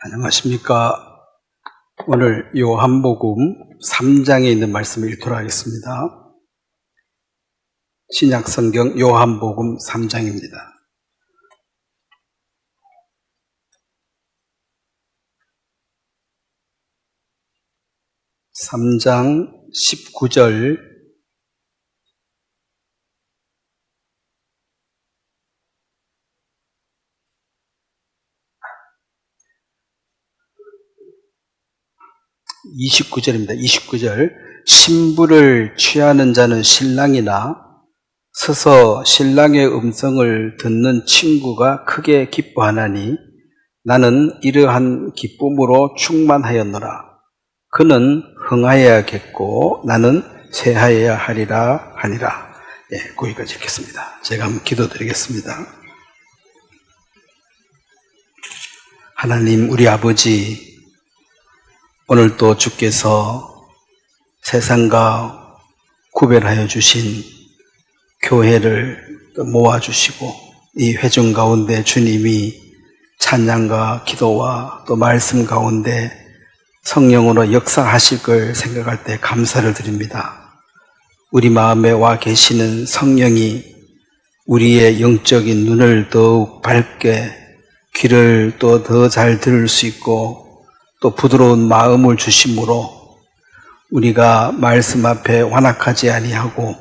안녕하십니까. 오늘 요한복음 3장에 있는 말씀을 읽도록 하겠습니다. 신약성경 요한복음 3장입니다. (3장) 19절 (29절입니다) 29절 신부를 취하는 자는 신랑이나 서서 신랑의 음성을 듣는 친구가 크게 기뻐하나니 나는 이러한 기쁨으로 충만하였노라. 그는 흥하여야겠고 나는 쇠하여야 하리라 하니라. 거기까지 읽겠습니다. 제가 한번 기도드리겠습니다. 하나님 우리 아버지, 오늘도 주께서 세상과 구별하여 주신 교회를 모아주시고 이 회중 가운데 주님이 찬양과 기도와 또 말씀 가운데 성령으로 역사하실 걸 생각할 때 감사를 드립니다. 우리 마음에 와 계시는 성령이 우리의 영적인 눈을 더욱 밝게, 귀를 또 더 잘 들을 수 있고 또 부드러운 마음을 주심으로 우리가 말씀 앞에 완악하지 아니하고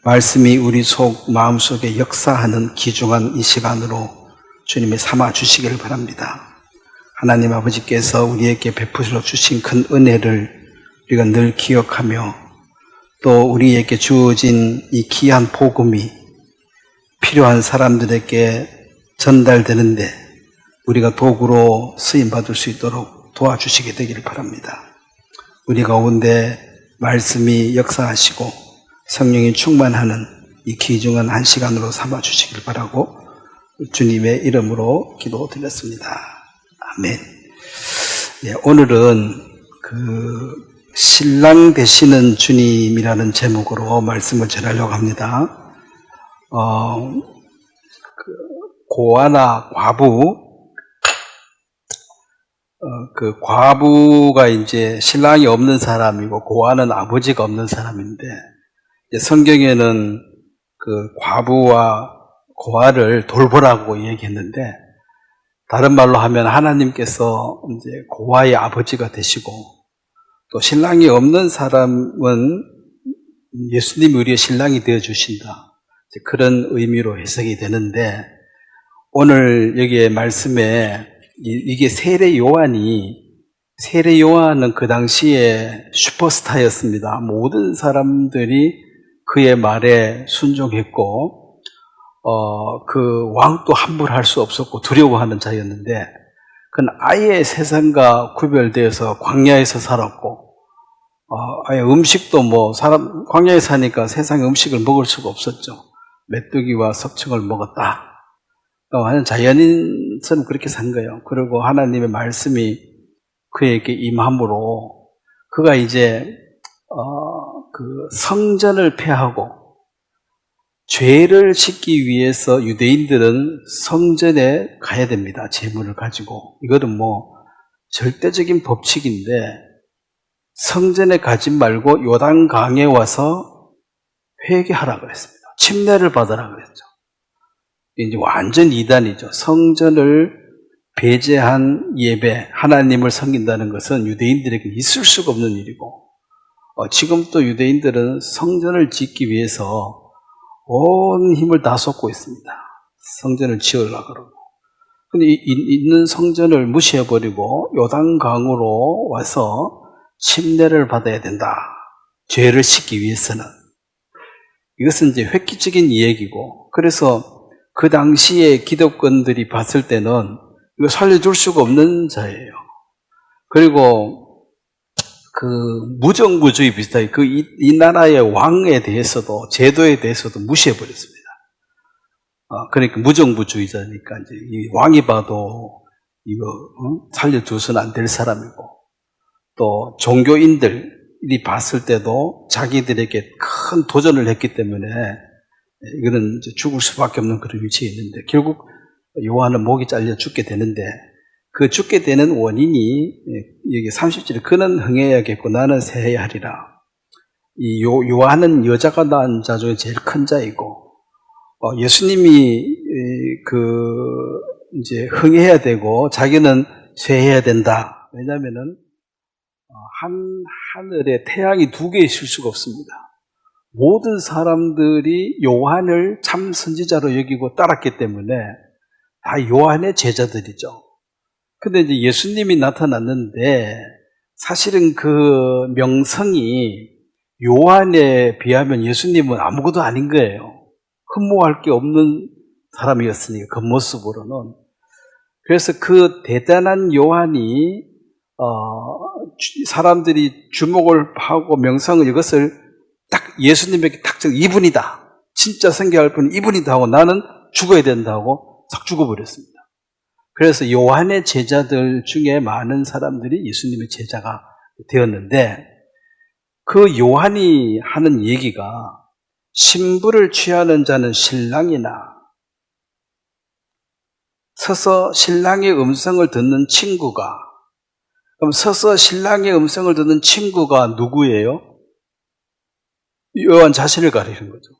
말씀이 우리 마음속에 역사하는 귀중한 이 시간으로 주님이 삼아 주시기를 바랍니다. 하나님 아버지께서 우리에게 베푸셔 주신 큰 은혜를 우리가 늘 기억하며 또 우리에게 주어진 이 귀한 복음이 필요한 사람들에게 전달되는데 우리가 도구로 쓰임받을 수 있도록 도와주시게 되기를 바랍니다. 우리 가운데 말씀이 역사하시고 성령이 충만하는 이 귀중한 한 시간으로 삼아주시길 바라고 주님의 이름으로 기도드렸습니다. 아멘. 오늘은 신랑 되시는 주님이라는 제목으로 말씀을 전하려고 합니다. 고아나 과부, 과부가 이제 신랑이 없는 사람이고 고아는 아버지가 없는 사람인데 성경에는 과부와 고아를 돌보라고 얘기했는데 다른 말로 하면 하나님께서 이제 고아의 아버지가 되시고 또 신랑이 없는 사람은 예수님이 우리의 신랑이 되어 주신다. 그런 의미로 해석이 되는데 오늘 여기에 말씀에 이게 세례 요한은 그 당시에 슈퍼스타였습니다. 모든 사람들이 그의 말에 순종했고, 그 왕도 함부로 할 수 없었고 두려워하는 자였는데, 그는 아예 세상과 구별되어서 광야에서 살았고, 아예 음식도 광야에 사니까 세상에 음식을 먹을 수가 없었죠. 메뚜기와 석청을 먹었다. 완전 자연인처럼 그렇게 산 거예요. 그리고 하나님의 말씀이 그에게 임함으로 그가 이제 성전을 폐하고 죄를 씻기 위해서 유대인들은 성전에 가야 됩니다. 제물을 가지고. 이거는 절대적인 법칙인데 성전에 가지 말고 요단강에 와서 회개하라 그랬습니다. 침례를 받으라 그랬죠. 이제 완전 이단이죠. 성전을 배제한 예배, 하나님을 섬긴다는 것은 유대인들에게 있을 수가 없는 일이고, 지금 또 유대인들은 성전을 짓기 위해서 온 힘을 다 쏟고 있습니다. 성전을 지으려고 그러고. 근데 있는 성전을 무시해버리고 요단강으로 와서 침례를 받아야 된다. 죄를 씻기 위해서는. 이것은 이제 획기적인 이야기고, 그래서 그 당시에 기독권들이 봤을 때는 이거 살려줄 수가 없는 자예요. 그리고 무정부주의 비슷하게 이 나라의 왕에 대해서도 제도에 대해서도 무시해버렸습니다. 그러니까 무정부주의자니까 이제 이 왕이 봐도 이거 살려줘서는 안 될 사람이고 또 종교인들이 봤을 때도 자기들에게 큰 도전을 했기 때문에 이거는 이제 죽을 수밖에 없는 그런 위치에 있는데 결국 요한은 목이 잘려 죽게 되는데 그 죽게 되는 원인이 여기 30절에 그는 흥해야겠고 나는 세해야 하리라. 이 요한은 여자가 낳은 자 중에 제일 큰 자이고 예수님이 이제 흥해야 되고 자기는 쇠해야 된다. 왜냐하면은 하늘에 태양이 두 개 있을 수가 없습니다. 모든 사람들이 요한을 참 선지자로 여기고 따랐기 때문에 다 요한의 제자들이죠. 근데 이제 예수님이 나타났는데 사실은 그 명성이 요한에 비하면 예수님은 아무것도 아닌 거예요. 흠모할 게 없는 사람이었으니까, 겉모습으로는. 그래서 그 대단한 요한이 사람들이 주목을 하고 명성을 이것을 딱 예수님에게 딱 이분이다. 진짜 선교할 분은 이분이다 하고 나는 죽어야 된다고 싹 죽어버렸습니다. 그래서 요한의 제자들 중에 많은 사람들이 예수님의 제자가 되었는데 그 요한이 하는 얘기가 신부를 취하는 자는 신랑이나 서서 신랑의 음성을 듣는 친구가, 그럼 서서 신랑의 음성을 듣는 친구가 누구예요? 요한 자신을 가리는 거죠.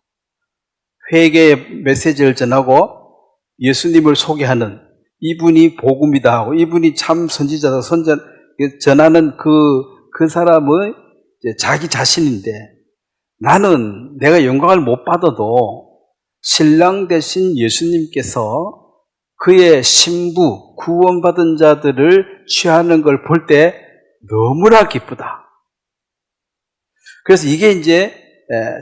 회개의 메시지를 전하고 예수님을 소개하는 이분이 복음이다 하고 이분이 참 선지자다 전하는 그 사람의 이제 자기 자신인데 나는 내가 영광을 못 받아도 신랑 대신 예수님께서 그의 신부, 구원받은 자들을 취하는 걸 볼 때 너무나 기쁘다. 그래서 이게 이제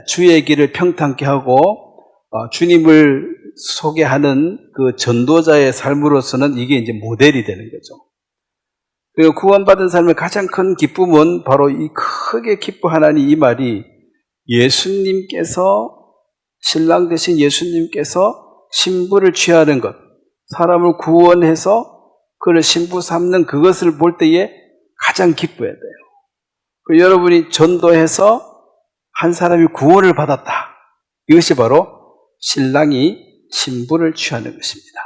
주의 길을 평탄케 하고 주님을 소개하는 그 전도자의 삶으로서는 이게 이제 모델이 되는 거죠. 그리고 구원받은 삶의 가장 큰 기쁨은 바로 이 크게 기뻐하나니 이 말이 예수님께서 신랑 대신 예수님께서 신부를 취하는 것, 사람을 구원해서 그를 신부 삼는 그것을 볼 때에 가장 기뻐해야 돼요. 그리고 여러분이 전도해서 한 사람이 구원을 받았다. 이것이 바로 신랑이 신부를 취하는 것입니다.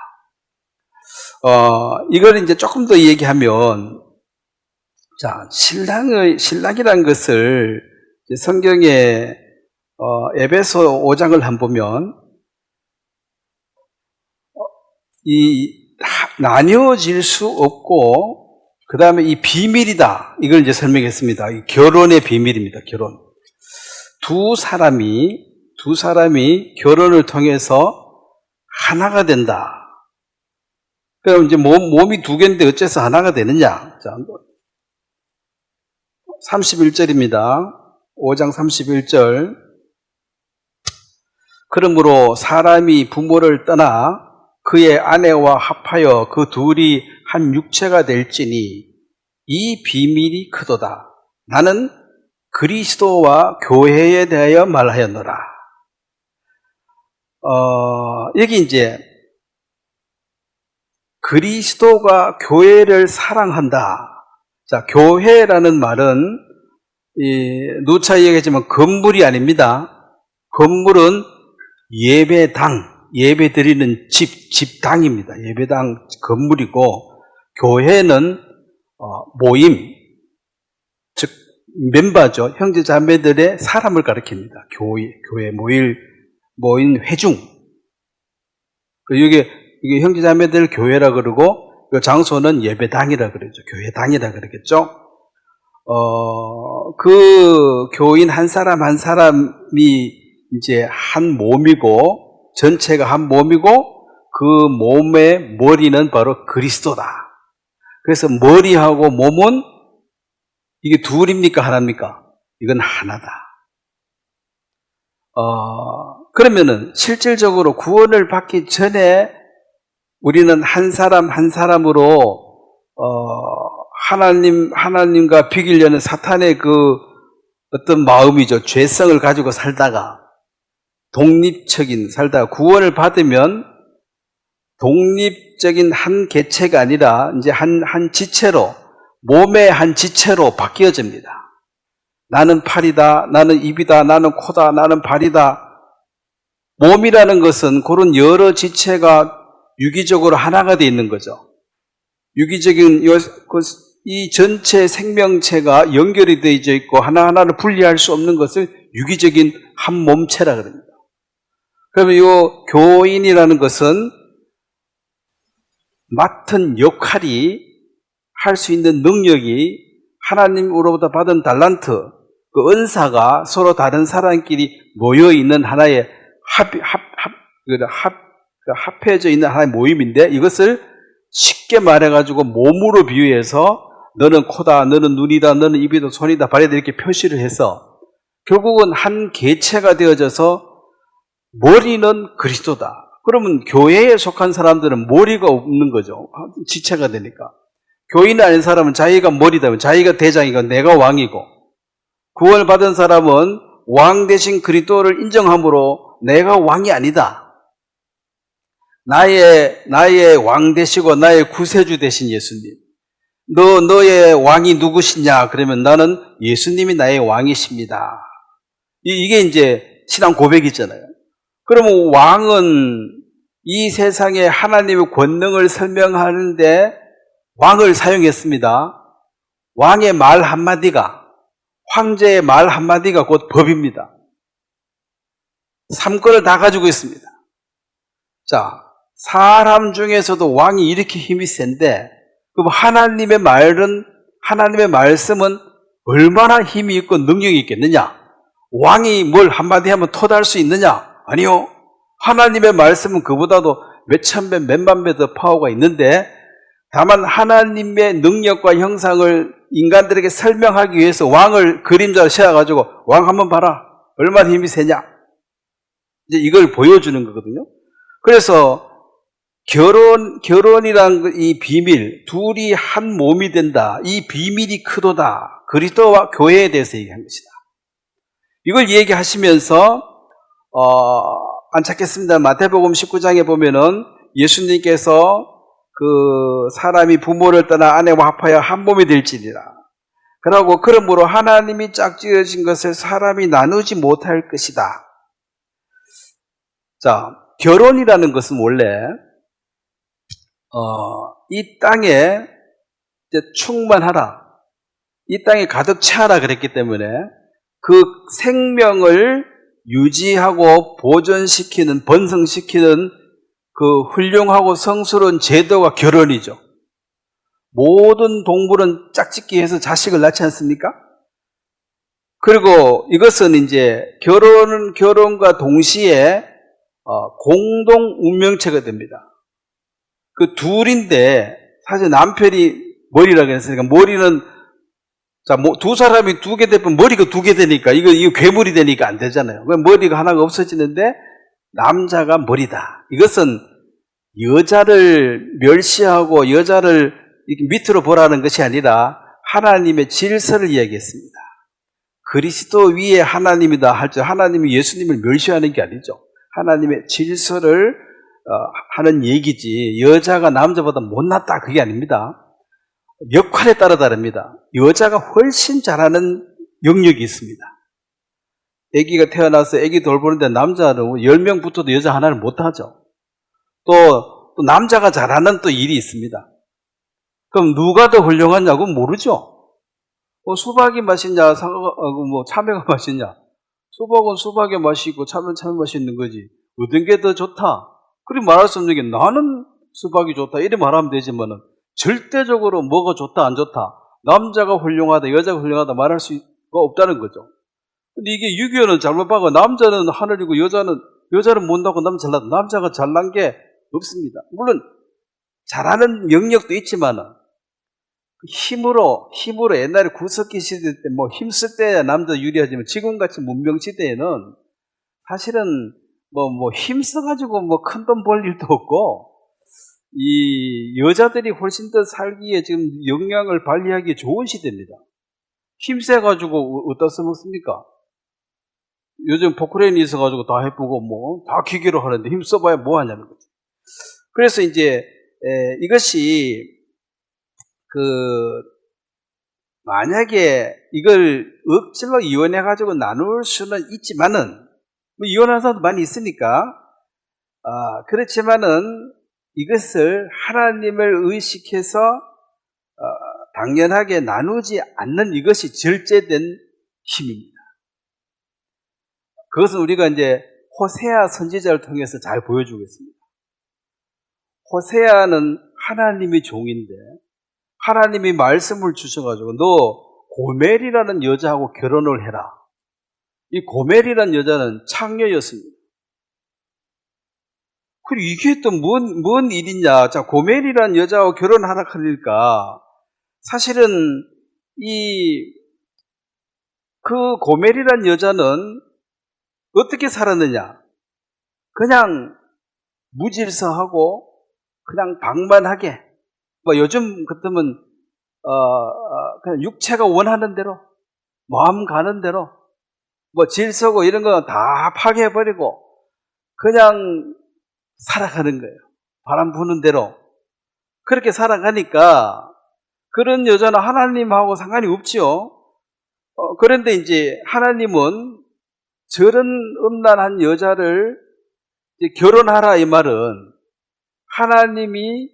이걸 이제 조금 더 얘기하면, 자, 신랑이라는 것을 성경에 에베소 5장을 한번 보면 나뉘어질 수 없고 그 다음에 이 비밀이다. 이걸 이제 설명했습니다. 이 결혼의 비밀입니다. 결혼. 두 사람이 결혼을 통해서 하나가 된다. 그럼 이제 몸이 두 개인데 어째서 하나가 되느냐? 자, 31절입니다. 5장 31절. 그러므로 사람이 부모를 떠나 그의 아내와 합하여 그 둘이 한 육체가 될지니 이 비밀이 크도다. 나는 그리스도와 교회에 대하여 말하였노라. 여기 이제 그리스도가 교회를 사랑한다. 자, 교회라는 말은 누차 얘기했지만 건물이 아닙니다. 건물은 예배 드리는 집당입니다. 예배당 건물이고 건물이고 모임, 즉 멤버죠. 형제 자매들의 사람을 가리킵니다. 교회 모인 회중. 이게 형제 자매들 교회라 그러고 그 장소는 예배당이라 그러죠. 교회당이라 그러겠죠. 그 교인 한 사람 한 사람이 이제 한 몸이고 전체가 한 몸이고 그 몸의 머리는 바로 그리스도다. 그래서 머리하고 몸은 이게 둘입니까? 하나입니까? 이건 하나다. 그러면은 실질적으로 구원을 받기 전에 우리는 한 사람 한 사람으로 하나님과 비기려는 사탄의 그 어떤 마음이죠. 죄성을 가지고 살다가 살다가 구원을 받으면 독립적인 한 개체가 아니라 이제 한 지체로, 몸의 한 지체로 바뀌어집니다. 나는 팔이다, 나는 입이다, 나는 코다, 나는 발이다. 몸이라는 것은 그런 여러 지체가 유기적으로 하나가 되어 있는 거죠. 유기적인 이 전체 생명체가 연결이 되어 있고 하나하나를 분리할 수 없는 것을 유기적인 한 몸체라 그럽니다. 그러면 이 교인이라는 것은 맡은 역할이 할 수 있는 능력이 하나님으로부터 받은 달란트, 그 은사가 서로 다른 사람끼리 모여 있는 하나의 합해져 있는 하나의 모임인데, 이것을 쉽게 말해가지고 몸으로 비유해서 너는 코다, 너는 눈이다, 너는 입이다, 손이다, 발이다 이렇게 표시를 해서 결국은 한 개체가 되어져서 머리는 그리스도다. 그러면 교회에 속한 사람들은 머리가 없는 거죠. 지체가 되니까. 교인 아닌 사람은 자기가 머리다, 자기가 대장이고 내가 왕이고, 구원을 받은 사람은 왕 대신 그리스도를 인정함으로 내가 왕이 아니다. 나의 왕 되시고 나의 구세주 되신 예수님. 너의 왕이 누구시냐? 그러면 나는 예수님이 나의 왕이십니다. 이게 이제 신앙 고백이잖아요. 그러면 왕은 이 세상에 하나님의 권능을 설명하는데 왕을 사용했습니다. 왕의 말 한마디가, 황제의 말 한마디가 곧 법입니다. 삼권을 다 가지고 있습니다. 자, 사람 중에서도 왕이 이렇게 힘이 센데, 그럼 하나님의 말씀은 얼마나 힘이 있고 능력이 있겠느냐? 왕이 뭘 한마디 하면 토달할 수 있느냐? 아니요. 하나님의 말씀은 그보다도 몇천 배, 몇만 배 더 파워가 있는데, 다만 하나님의 능력과 형상을 인간들에게 설명하기 위해서 왕을 그림자로 세워가지고 왕 한번 봐라. 얼마나 힘이 세냐? 이제 이걸 보여주는 거거든요. 그래서 결혼이란 이 비밀, 둘이 한 몸이 된다. 이 비밀이 크도다. 그리스도와 교회에 대해서 얘기한 것이다. 이걸 얘기하시면서 안 찾겠습니다. 마태복음 19장에 보면은 예수님께서 그 사람이 부모를 떠나 아내와 합하여 한 몸이 될지니라. 그러므로 하나님이 짝지어진 것을 사람이 나누지 못할 것이다. 자, 결혼이라는 것은 원래 이 땅에 이제 충만하라, 이 땅에 가득 차라 그랬기 때문에 그 생명을 유지하고 보존시키는, 번성시키는 그 훌륭하고 성스러운 제도가 결혼이죠. 모든 동물은 짝짓기 해서 자식을 낳지 않습니까? 그리고 이것은 이제 결혼과 동시에 공동 운명체가 됩니다. 그 둘인데, 사실 남편이 머리라고 했으니까, 머리는, 자, 두 사람이 두 개 되면 머리가 두 개 되니까, 이거 괴물이 되니까 안 되잖아요. 머리가 하나가 없어지는데, 남자가 머리다. 이것은 여자를 멸시하고 여자를 이렇게 밑으로 보라는 것이 아니라 하나님의 질서를 이야기했습니다. 그리스도 위에 하나님이다 할 때 하나님이 예수님을 멸시하는 게 아니죠. 하나님의 질서를 하는 얘기지, 여자가 남자보다 못났다 그게 아닙니다. 역할에 따라 다릅니다. 여자가 훨씬 잘하는 영역이 있습니다. 아기가 태어나서 아기 돌보는데 남자는 10명 붙어도 여자 하나를 못하죠. 또 남자가 잘하는 또 일이 있습니다. 그럼 누가 더 훌륭하냐고 모르죠. 수박이 맛있냐, 참외가 맛있냐. 수박은 수박의 맛이 있고 참외는 참외 맛이 있는 거지. 어떤 게 더 좋다? 그리 말할 수 없는 게 나는 수박이 좋다 이래 말하면 되지만은 절대적으로 뭐가 좋다 안 좋다, 남자가 훌륭하다 여자가 훌륭하다 말할 수가 없다는 거죠. 근데 이게 유교는 잘못 봐가 남자는 하늘이고 여자는 못나고 남자 잘나다, 남자가 잘난 게 없습니다. 물론 잘하는 영역도 있지만은 힘으로 옛날에 구석기 시대 때 힘쓸 때야 남자 유리하지만 지금같이 문명 시대에는 사실은 힘써가지고 큰 돈 벌 일도 없고, 이 여자들이 훨씬 더 살기에 지금 영향을 발휘하기 좋은 시대입니다. 힘세가지고 어디다 써먹습니까? 요즘 포크레인이 있어가지고 다 해보고 다 기계로 하는데 힘 써봐야 뭐 하냐는 거죠. 그래서 이제 이것이 만약에 이걸 억지로 이혼해가지고 나눌 수는 있지만은, 이혼하는 사람도 많이 있으니까, 그렇지만은, 이것을 하나님을 의식해서 당연하게 나누지 않는 이것이 절제된 힘입니다. 그것은 우리가 이제 호세아 선지자를 통해서 잘 보여주고 있습니다. 호세아는 하나님의 종인데 하나님이 말씀을 주셔가지고 너 고멜이라는 여자하고 결혼을 해라. 이 고멜이라는 여자는 창녀였습니다. 그리고 이게 또 뭔 일이냐. 자, 고멜이라는 여자하고 결혼하라 하니까 사실은 그 고멜이라는 여자는 어떻게 살았느냐. 그냥 무질서하고 그냥 방만하게 뭐 요즘 같으면 그냥 육체가 원하는 대로 마음 가는 대로 뭐 질서고 이런 거 다 파괴해버리고 그냥 살아가는 거예요. 바람 부는 대로 그렇게 살아가니까 그런 여자는 하나님하고 상관이 없지요. 그런데 이제 하나님은 저런 음란한 여자를 이제 결혼하라 이 말은 하나님이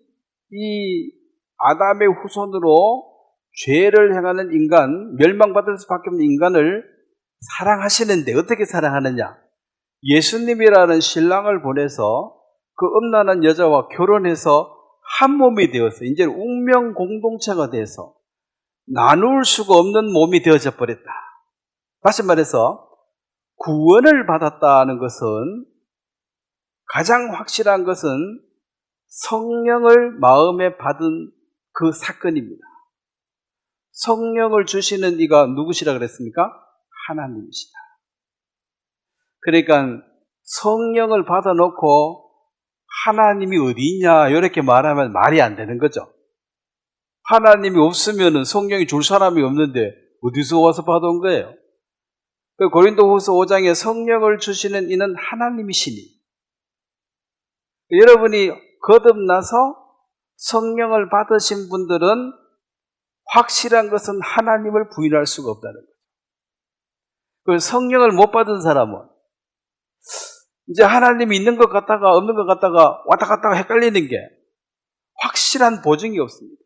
이 아담의 후손으로 죄를 행하는 인간, 멸망받을 수밖에 없는 인간을 사랑하시는데 어떻게 사랑하느냐? 예수님이라는 신랑을 보내서 그 음란한 여자와 결혼해서 한 몸이 되어서 이제 운명 공동체가 돼서 나눌 수가 없는 몸이 되어져 버렸다. 다시 말해서 구원을 받았다는 것은 가장 확실한 것은 성령을 마음에 받은 그 사건입니다. 성령을 주시는 이가 누구시라 그랬습니까? 하나님이시다. 그러니까 성령을 받아놓고 하나님이 어디 있냐 이렇게 말하면 말이 안 되는 거죠. 하나님이 없으면 성령이 줄 사람이 없는데 어디서 와서 받아온 거예요? 고린도후서 5장에 성령을 주시는 이는 하나님이시니 여러분이 거듭나서 성령을 받으신 분들은 확실한 것은 하나님을 부인할 수가 없다는 거예요. 성령을 못 받은 사람은 이제 하나님이 있는 것 같다가 없는 것 같다가 왔다 갔다가 헷갈리는 게 확실한 보증이 없습니다.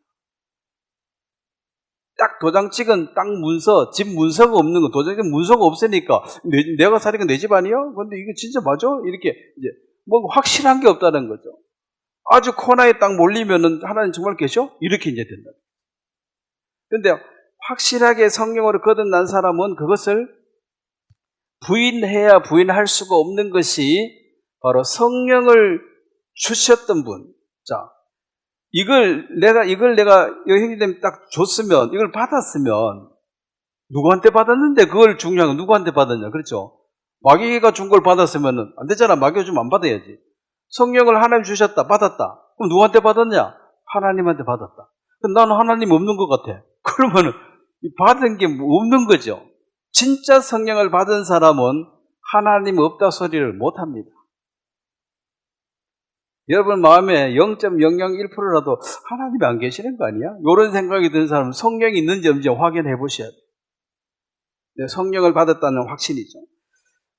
딱 도장 찍은 땅 문서, 집 문서가 없는 거, 도장 찍은 문서가 없으니까 내가 사니까 내 집 아니야? 근데 이게 진짜 맞아? 이렇게 이제 뭐 확실한 게 없다는 거죠. 아주 코너에 딱 몰리면은 하나님 정말 계셔? 이렇게 이제 된다. 그런데 확실하게 성령으로 거듭난 사람은 그것을 부인해야 부인할 수가 없는 것이 바로 성령을 주셨던 분. 자, 이걸 내가 형제님 딱 줬으면, 이걸 받았으면, 누구한테 받았는데 그걸 중요한 건 누구한테 받았냐. 그렇죠? 마귀가 준 걸 받았으면 안 되잖아. 마귀가 주면 안 받아야지. 성령을 하나님 주셨다, 받았다. 그럼 누구한테 받았냐? 하나님한테 받았다. 그럼 나는 하나님 없는 것 같아. 그러면은 받은 게 없는 거죠. 진짜 성령을 받은 사람은 하나님 없다 소리를 못 합니다. 여러분 마음에 0.001%라도 하나님이 안 계시는 거 아니야? 이런 생각이 드는 사람은 성령이 있는지 없는지 확인해 보셔야 돼요. 네, 성령을 받았다는 확신이죠.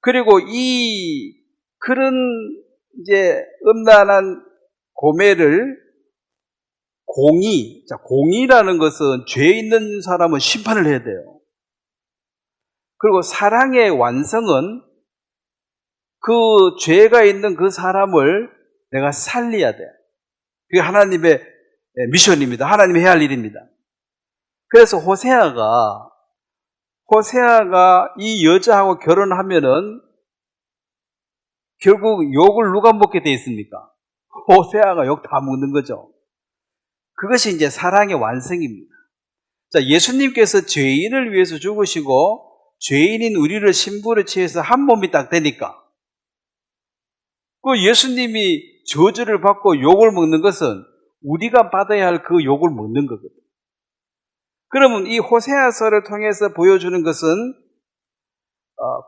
그리고 그런 이제 음란한 고매를 공의라는 것은 죄 있는 사람은 심판을 해야 돼요. 그리고 사랑의 완성은 그 죄가 있는 그 사람을 내가 살려야 돼. 그게 하나님의 미션입니다. 하나님이 해야 할 일입니다. 그래서 호세아가 이 여자하고 결혼하면은 결국 욕을 누가 먹게 돼 있습니까? 호세아가 욕 다 먹는 거죠. 그것이 이제 사랑의 완성입니다. 자, 예수님께서 죄인을 위해서 죽으시고 죄인인 우리를 신부로 취해서 한 몸이 딱 되니까 그 예수님이 저주를 받고 욕을 먹는 것은 우리가 받아야 할 그 욕을 먹는 거거든요. 그러면 이 호세아서를 통해서 보여주는 것은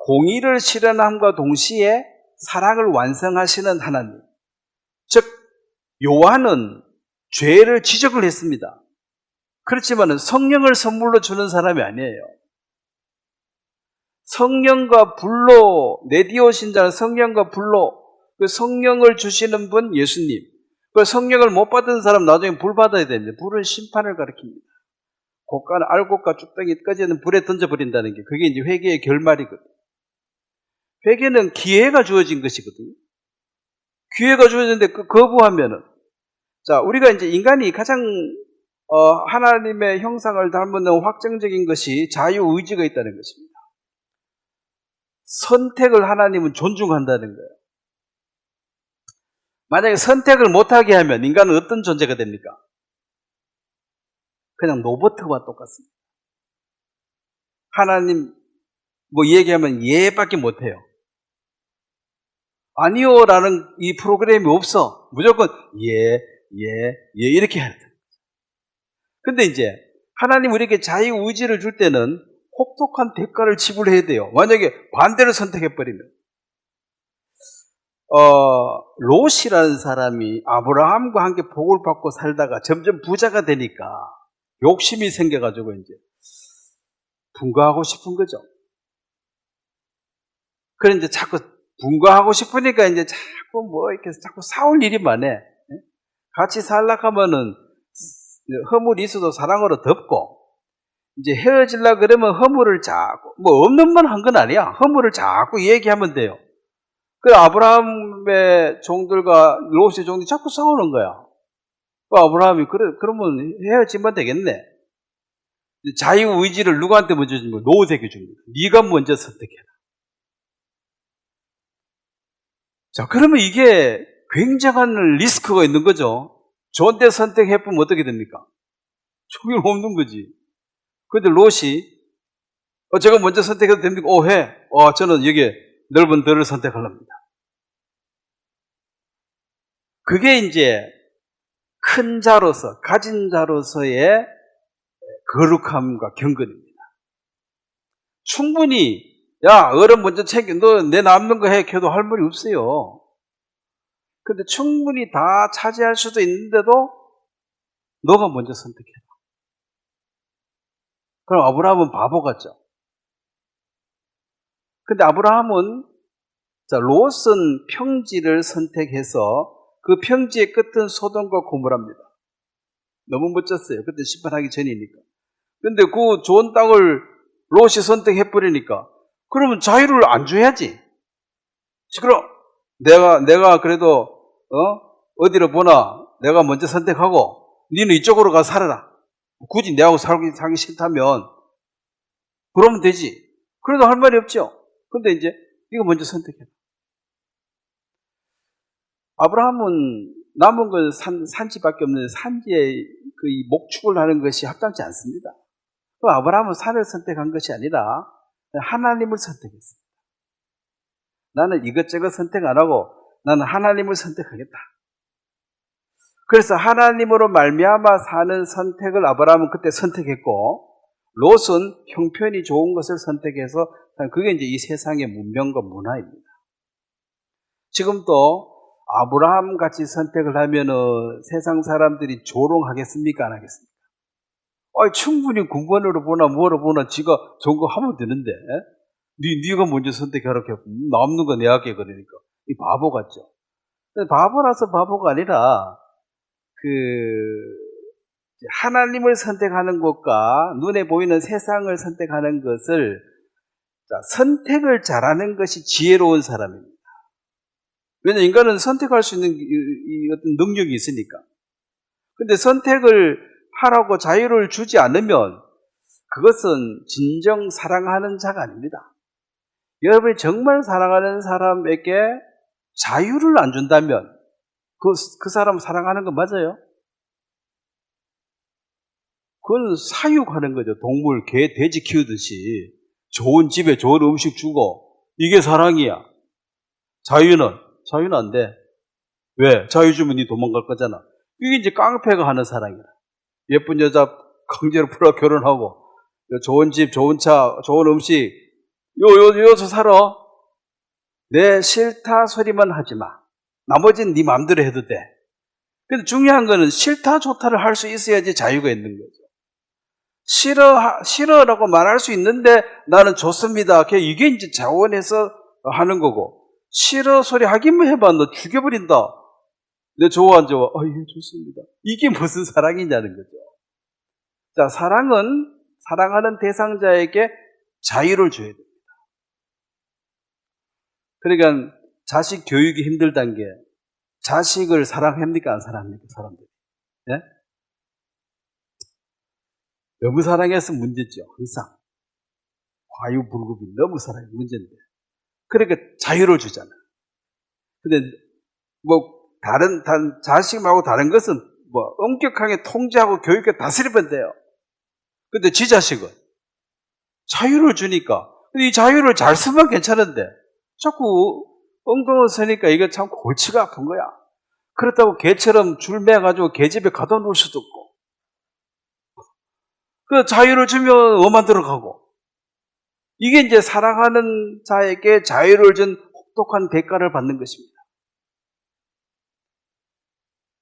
공의를 실현함과 동시에 사랑을 완성하시는 하나님. 즉 요한은 죄를 지적을 했습니다. 그렇지만 성령을 선물로 주는 사람이 아니에요. 성령과 불로 내디오신 자는 성령과 불로 그 성령을 주시는 분 예수님. 그 성령을 못 받은 사람 나중에 불 받아야 됩니다. 불은 심판을 가리킵니다. 고가는 알곡과 쭉덩이까지는 불에 던져버린다는 게 그게 이제 회개의 결말이거든요. 회개는 기회가 주어진 것이거든요. 기회가 주어졌는데 거부하면은, 자, 우리가 이제 인간이 가장 하나님의 형상을 닮은 확정적인 것이 자유의지가 있다는 것입니다. 선택을 하나님은 존중한다는 거예요. 만약에 선택을 못하게 하면 인간은 어떤 존재가 됩니까? 그냥 로봇과 똑같습니다. 하나님 뭐 얘기하면 예밖에 못해요. 아니요라는 이 프로그램이 없어. 무조건 예 이렇게 해야 돼. 근데 이제 하나님 우리에게 자유의지를 줄 때는 혹독한 대가를 지불해야 돼요. 만약에 반대로 선택해버리면. 롯이라는 사람이 아브라함과 함께 복을 받고 살다가 점점 부자가 되니까 욕심이 생겨가지고 이제 분가하고 싶은 거죠. 그래 이제 자꾸 분가하고 싶으니까 이제 자꾸 뭐 이렇게 자꾸 싸울 일이 많아. 같이 살려고 하면은 허물이 있어도 사랑으로 덮고, 이제 헤어지려고 그러면 허물을 자꾸, 뭐 없는 말 한 건 아니야. 허물을 자꾸 얘기하면 돼요. 그래 아브라함의 종들과 롯의 종들이 자꾸 싸우는 거야. 아브라함이 그러면 헤어지면 되겠네. 자유의지를 누구한테 먼저 주는 거야? 롯에게 줍니다. 네가 먼저 선택해라. 자, 그러면 이게 굉장한 리스크가 있는 거죠. 좋은데 선택해보면 어떻게 됩니까? 총이 없는 거지. 그런데 롯이 제가 먼저 선택해도 됩니까? 해. 저는 여기 넓은 들을 선택하랍니다. 그게 이제 큰 자로서, 가진 자로서의 거룩함과 경건입니다. 충분히 야, 어른 먼저 챙겨, 너 내 남는 거 해, 걔도 할 말이 없어요. 근데 충분히 다 차지할 수도 있는데도 너가 먼저 선택해라. 그럼 아브라함은 바보 같죠? 근데 아브라함은, 자, 롯은 평지를 선택해서 그 평지의 끝은 소돔과 고모라입니다. 너무 멋졌어요. 그때 심판하기 전이니까. 근데 그 좋은 땅을 롯이 선택해버리니까 그러면 자유를 안 줘야지. 그럼 내가 그래도 어디로 보나 내가 먼저 선택하고 니는 이쪽으로 가서 살아라. 굳이 내하고 살기 싫다면 그러면 되지. 그래도 할 말이 없죠. 근데 이제 이거 먼저 선택해. 아브라함은 남은 건 산지밖에 없는데 산지에 그 목축을 하는 것이 합당치 않습니다. 아브라함은 산을 선택한 것이 아니라 하나님을 선택했습니다. 나는 이것저것 선택 안 하고 나는 하나님을 선택하겠다. 그래서 하나님으로 말미암아 사는 선택을 아브라함은 그때 선택했고, 롯은 형편이 좋은 것을 선택해서, 그게 이제 이 세상의 문명과 문화입니다. 지금도 아브라함 같이 선택을 하면은 세상 사람들이 조롱하겠습니까? 안 하겠습니까? 충분히 군번으로 보나 뭐로 보나 지가 좋은 거 하면 되는데, 네가 먼저 선택하라고 남는 거 내 할게 그러니까 이 바보 같죠. 근데 바보라서 바보가 아니라 하나님을 선택하는 것과 눈에 보이는 세상을 선택하는 것을, 선택을 잘하는 것이 지혜로운 사람입니다. 왜냐하면 인간은 선택할 수 있는 이 어떤 능력이 있으니까. 근데 선택을 하라고 자유를 주지 않으면 그것은 진정 사랑하는 자가 아닙니다. 여러분이 정말 사랑하는 사람에게 자유를 안 준다면 그 사람 사랑하는 거 맞아요? 그건 사육하는 거죠. 동물, 개, 돼지 키우듯이 좋은 집에 좋은 음식 주고 이게 사랑이야. 자유는 안 돼. 왜? 자유 주면 네 도망갈 거잖아. 이게 이제 깡패가 하는 사랑이야. 예쁜 여자 강제로 풀어 결혼하고 좋은 집, 좋은 차, 좋은 음식 여기서 살아. 내 싫다 소리만 하지 마. 나머지는 네 마음대로 해도 돼. 근데 중요한 거는 싫다 좋다를 할 수 있어야지 자유가 있는 거죠. 싫어라고 말할 수 있는데 나는 좋습니다. 이게 이제 자원해서 하는 거고, 싫어 소리 하기만 해봐 너 죽여버린다. 내 좋아 안 좋아? 예, 좋습니다. 이게 무슨 사랑이냐는 거죠. 자, 사랑은 사랑하는 대상자에게 자유를 줘야 됩니다. 그러니까 자식 교육이 힘들다는 게 자식을 사랑합니까? 안 사랑합니까? 사람들이. 예? 너무 사랑해서 문제죠. 항상. 과유불급이 너무 사랑이 문제인데. 그러니까 자유를 주잖아. 근데 자식 말고 다른 것은 엄격하게 통제하고 교육에 다스리면 돼요. 근데 지 자식은 자유를 주니까, 이 자유를 잘 쓰면 괜찮은데, 자꾸 엉덩을 쓰니까 이게 참 골치가 아픈 거야. 그렇다고 개처럼 줄 매가지고 개 집에 가둬놓을 수도 없고, 그 자유를 주면 엄한 들어가고, 이게 이제 사랑하는 자에게 자유를 준 혹독한 대가를 받는 것입니다.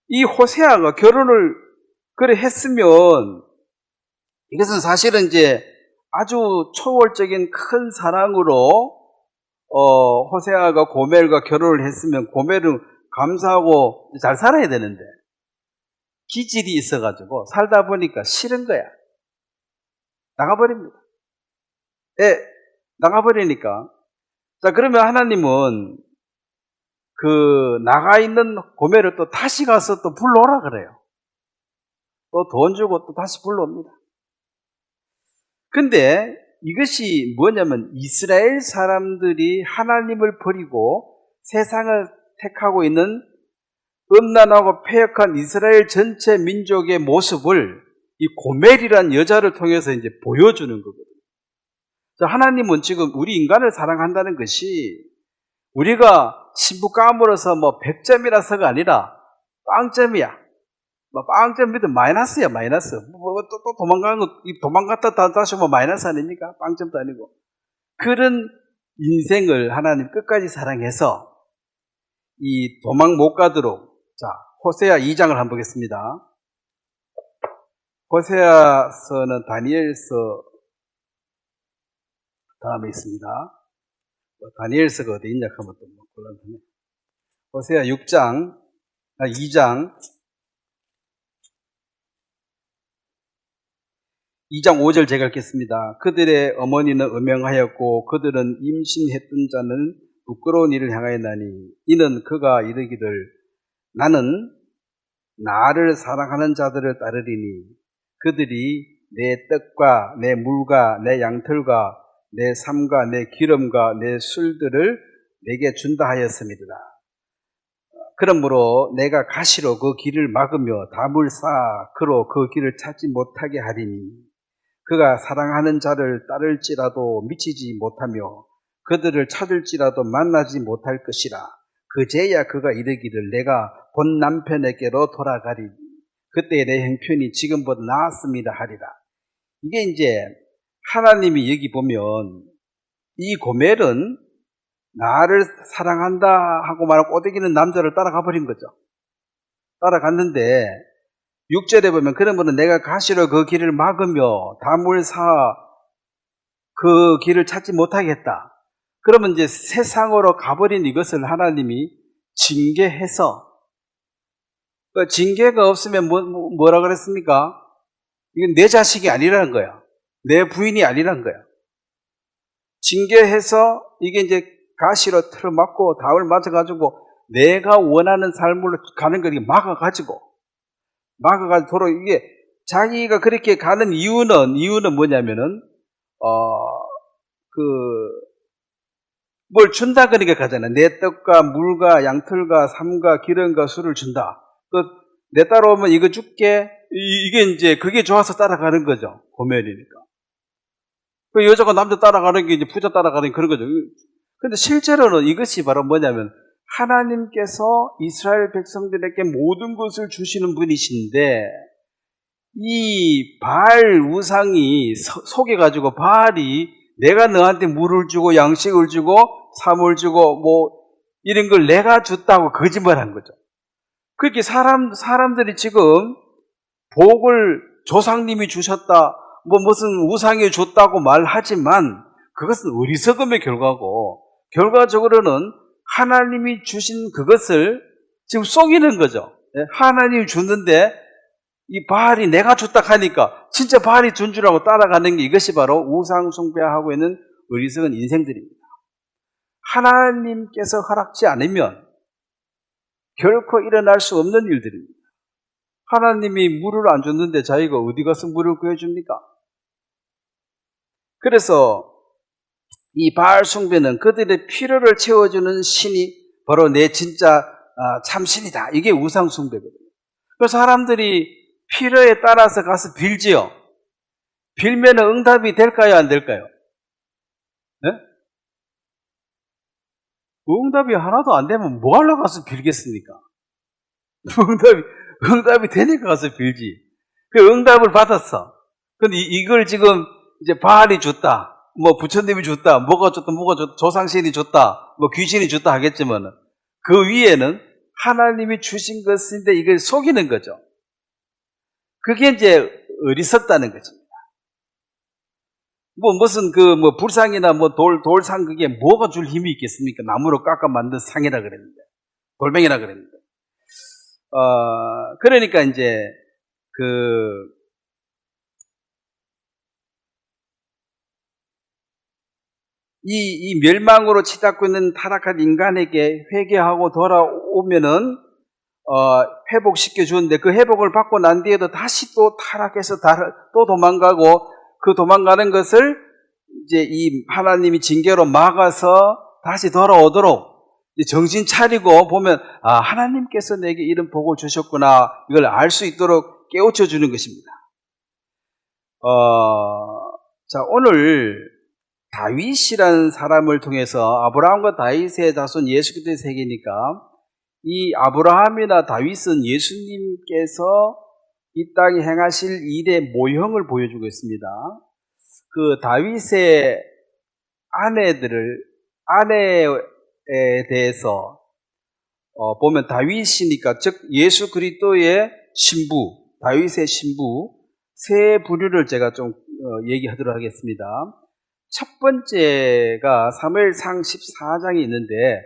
이 호세아가 결혼을 그래 했으면 이것은 사실은 이제 아주 초월적인 큰 사랑으로 호세아가 고멜과 결혼을 했으면 고멜은 감사하고 잘 살아야 되는데 기질이 있어가지고 살다 보니까 싫은 거야. 나가버립니다. 예, 나가버리니까. 자, 그러면 하나님은 그 나가 있는 고멜을 또 다시 가서 또 불러오라 그래요. 또 돈 주고 또 다시 불러옵니다. 근데 이것이 뭐냐면 이스라엘 사람들이 하나님을 버리고 세상을 택하고 있는 음란하고 패역한 이스라엘 전체 민족의 모습을 이 고멜이란 여자를 통해서 이제 보여주는 거거든요. 자, 하나님은 지금 우리 인간을 사랑한다는 것이 우리가 신부 까물어서 100점이라서가 아니라 빵점이야. 빵점이든 마이너스야, 마이너스. 또 도망갔다 다시 마이너스 아닙니까? 빵점도 아니고. 그런 인생을 하나님 끝까지 사랑해서 이 도망 못 가도록. 자, 호세아 2장을 한번 보겠습니다. 호세아서는 다니엘서 다음에 있습니다. 다니엘서가 어디 있냐 하면 또 곤란하네. 호세아 2장 5절 제가 읽겠습니다. 그들의 어머니는 음행하였고 그들은 임신했던 자는 부끄러운 일을 향하였나니 이는 그가 이르기를 나는 나를 사랑하는 자들을 따르리니 그들이 내 떡과 내 물과 내 양털과 내 삶과 내 기름과 내 술들을 내게 준다 하였습니다. 그러므로 내가 가시로 그 길을 막으며 담을 쌓아 그로 그 길을 찾지 못하게 하리니 그가 사랑하는 자를 따를지라도 미치지 못하며 그들을 찾을지라도 만나지 못할 것이라. 그제야 그가 이르기를 내가 본 남편에게로 돌아가리니 그때 내 형편이 지금보다 나았습니다 하리라. 이게 이제 하나님이 여기 보면 이 고멜은 나를 사랑한다 하고 말하고 꼬드기는 남자를 따라가 버린 거죠. 따라갔는데 6절에 보면 그러면 내가 가시로 그 길을 막으며 담을 쌓아 그 길을 찾지 못하겠다. 그러면 이제 세상으로 가버린 이것을 하나님이 징계해서 징계가 없으면 뭐라 그랬습니까? 이건 내 자식이 아니라는 거야. 내 부인이 아니라는 거야. 징계해서 이게 이제 가시로 틀을 막고 담을 맞아가지고 내가 원하는 삶으로 가는 걸 막아가지고 이게 자기가 그렇게 가는 이유는 뭐냐면은 뭘 준다 그러니까 가잖아. 내 떡과 물과 양털과 삶과 기름과 술을 준다. 내 따라오면 이거 줄게. 이게 이제 그게 좋아서 따라가는 거죠. 고멜이니까. 그 여자가 남자 따라가는 게 이제 부자 따라가는 그런 거죠. 근데 실제로는 이것이 바로 뭐냐면 하나님께서 이스라엘 백성들에게 모든 것을 주시는 분이신데 이 바알 우상이 속여가지고 바알이 내가 너한테 물을 주고 양식을 주고 삶을 주고 이런 걸 내가 줬다고 거짓말한 거죠. 그렇게 사람들이 지금 복을 조상님이 주셨다 무슨 우상이 줬다고 말하지만 그것은 어리석음의 결과고 결과적으로는 하나님이 주신 그것을 지금 속이는 거죠. 하나님이 줬는데 이 바알이 내가 줬다 하니까 진짜 바알이 준 줄 알고 따라가는 게 이것이 바로 우상 숭배하고 있는 어리석은 인생들입니다. 하나님께서 허락지 않으면 결코 일어날 수 없는 일들입니다. 하나님이 물을 안 줬는데 자기가 어디 가서 물을 구해줍니까? 그래서 이 바알 숭배는 그들의 필요를 채워주는 신이 바로 내 진짜 참신이다. 이게 우상 숭배거든요. 그래서 사람들이 필요에 따라서 가서 빌지요. 빌면 응답이 될까요? 안 될까요? 네? 응답이 하나도 안 되면 뭐 하러 가서 빌겠습니까? 응답이 되니까 가서 빌지. 그 응답을 받았어. 근데 이걸 지금 이제 바알이 줬다. 뭐 부처님이 줬다. 뭐가 줬다. 조상신이 줬다. 뭐 귀신이 줬다 하겠지만 그 위에는 하나님이 주신 것인데 이걸 속이는 거죠. 그게 이제 어리석다는 것입니다. 무슨 불상이나 돌상 그게 뭐가 줄 힘이 있겠습니까? 나무로 깎아 만든 상이라 그랬는데. 돌멩이라 그랬는데. 그러니까 이제 이 멸망으로 치닫고 있는 타락한 인간에게 회개하고 돌아오면은 회복시켜 주는데 그 회복을 받고 난 뒤에도 다시 또 타락해서 또 도망가고 그 도망가는 것을 이제 이 하나님이 징계로 막아서 다시 돌아오도록 정신 차리고 보면 하나님께서 내게 이런 복을 주셨구나 이걸 알 수 있도록 깨우쳐 주는 것입니다. 자, 오늘 다윗이라는 사람을 통해서 아브라함과 다윗의 자손 예수 그리스도의 세계니까 이 아브라함이나 다윗은 예수님께서 이 땅에 행하실 일의 모형을 보여주고 있습니다. 그 다윗의 아내에 대해서 보면 다윗이니까 즉 예수 그리스도의 신부, 다윗의 신부 세 부류를 제가 좀 얘기하도록 하겠습니다. 첫 번째가 사무엘상 14장이 있는데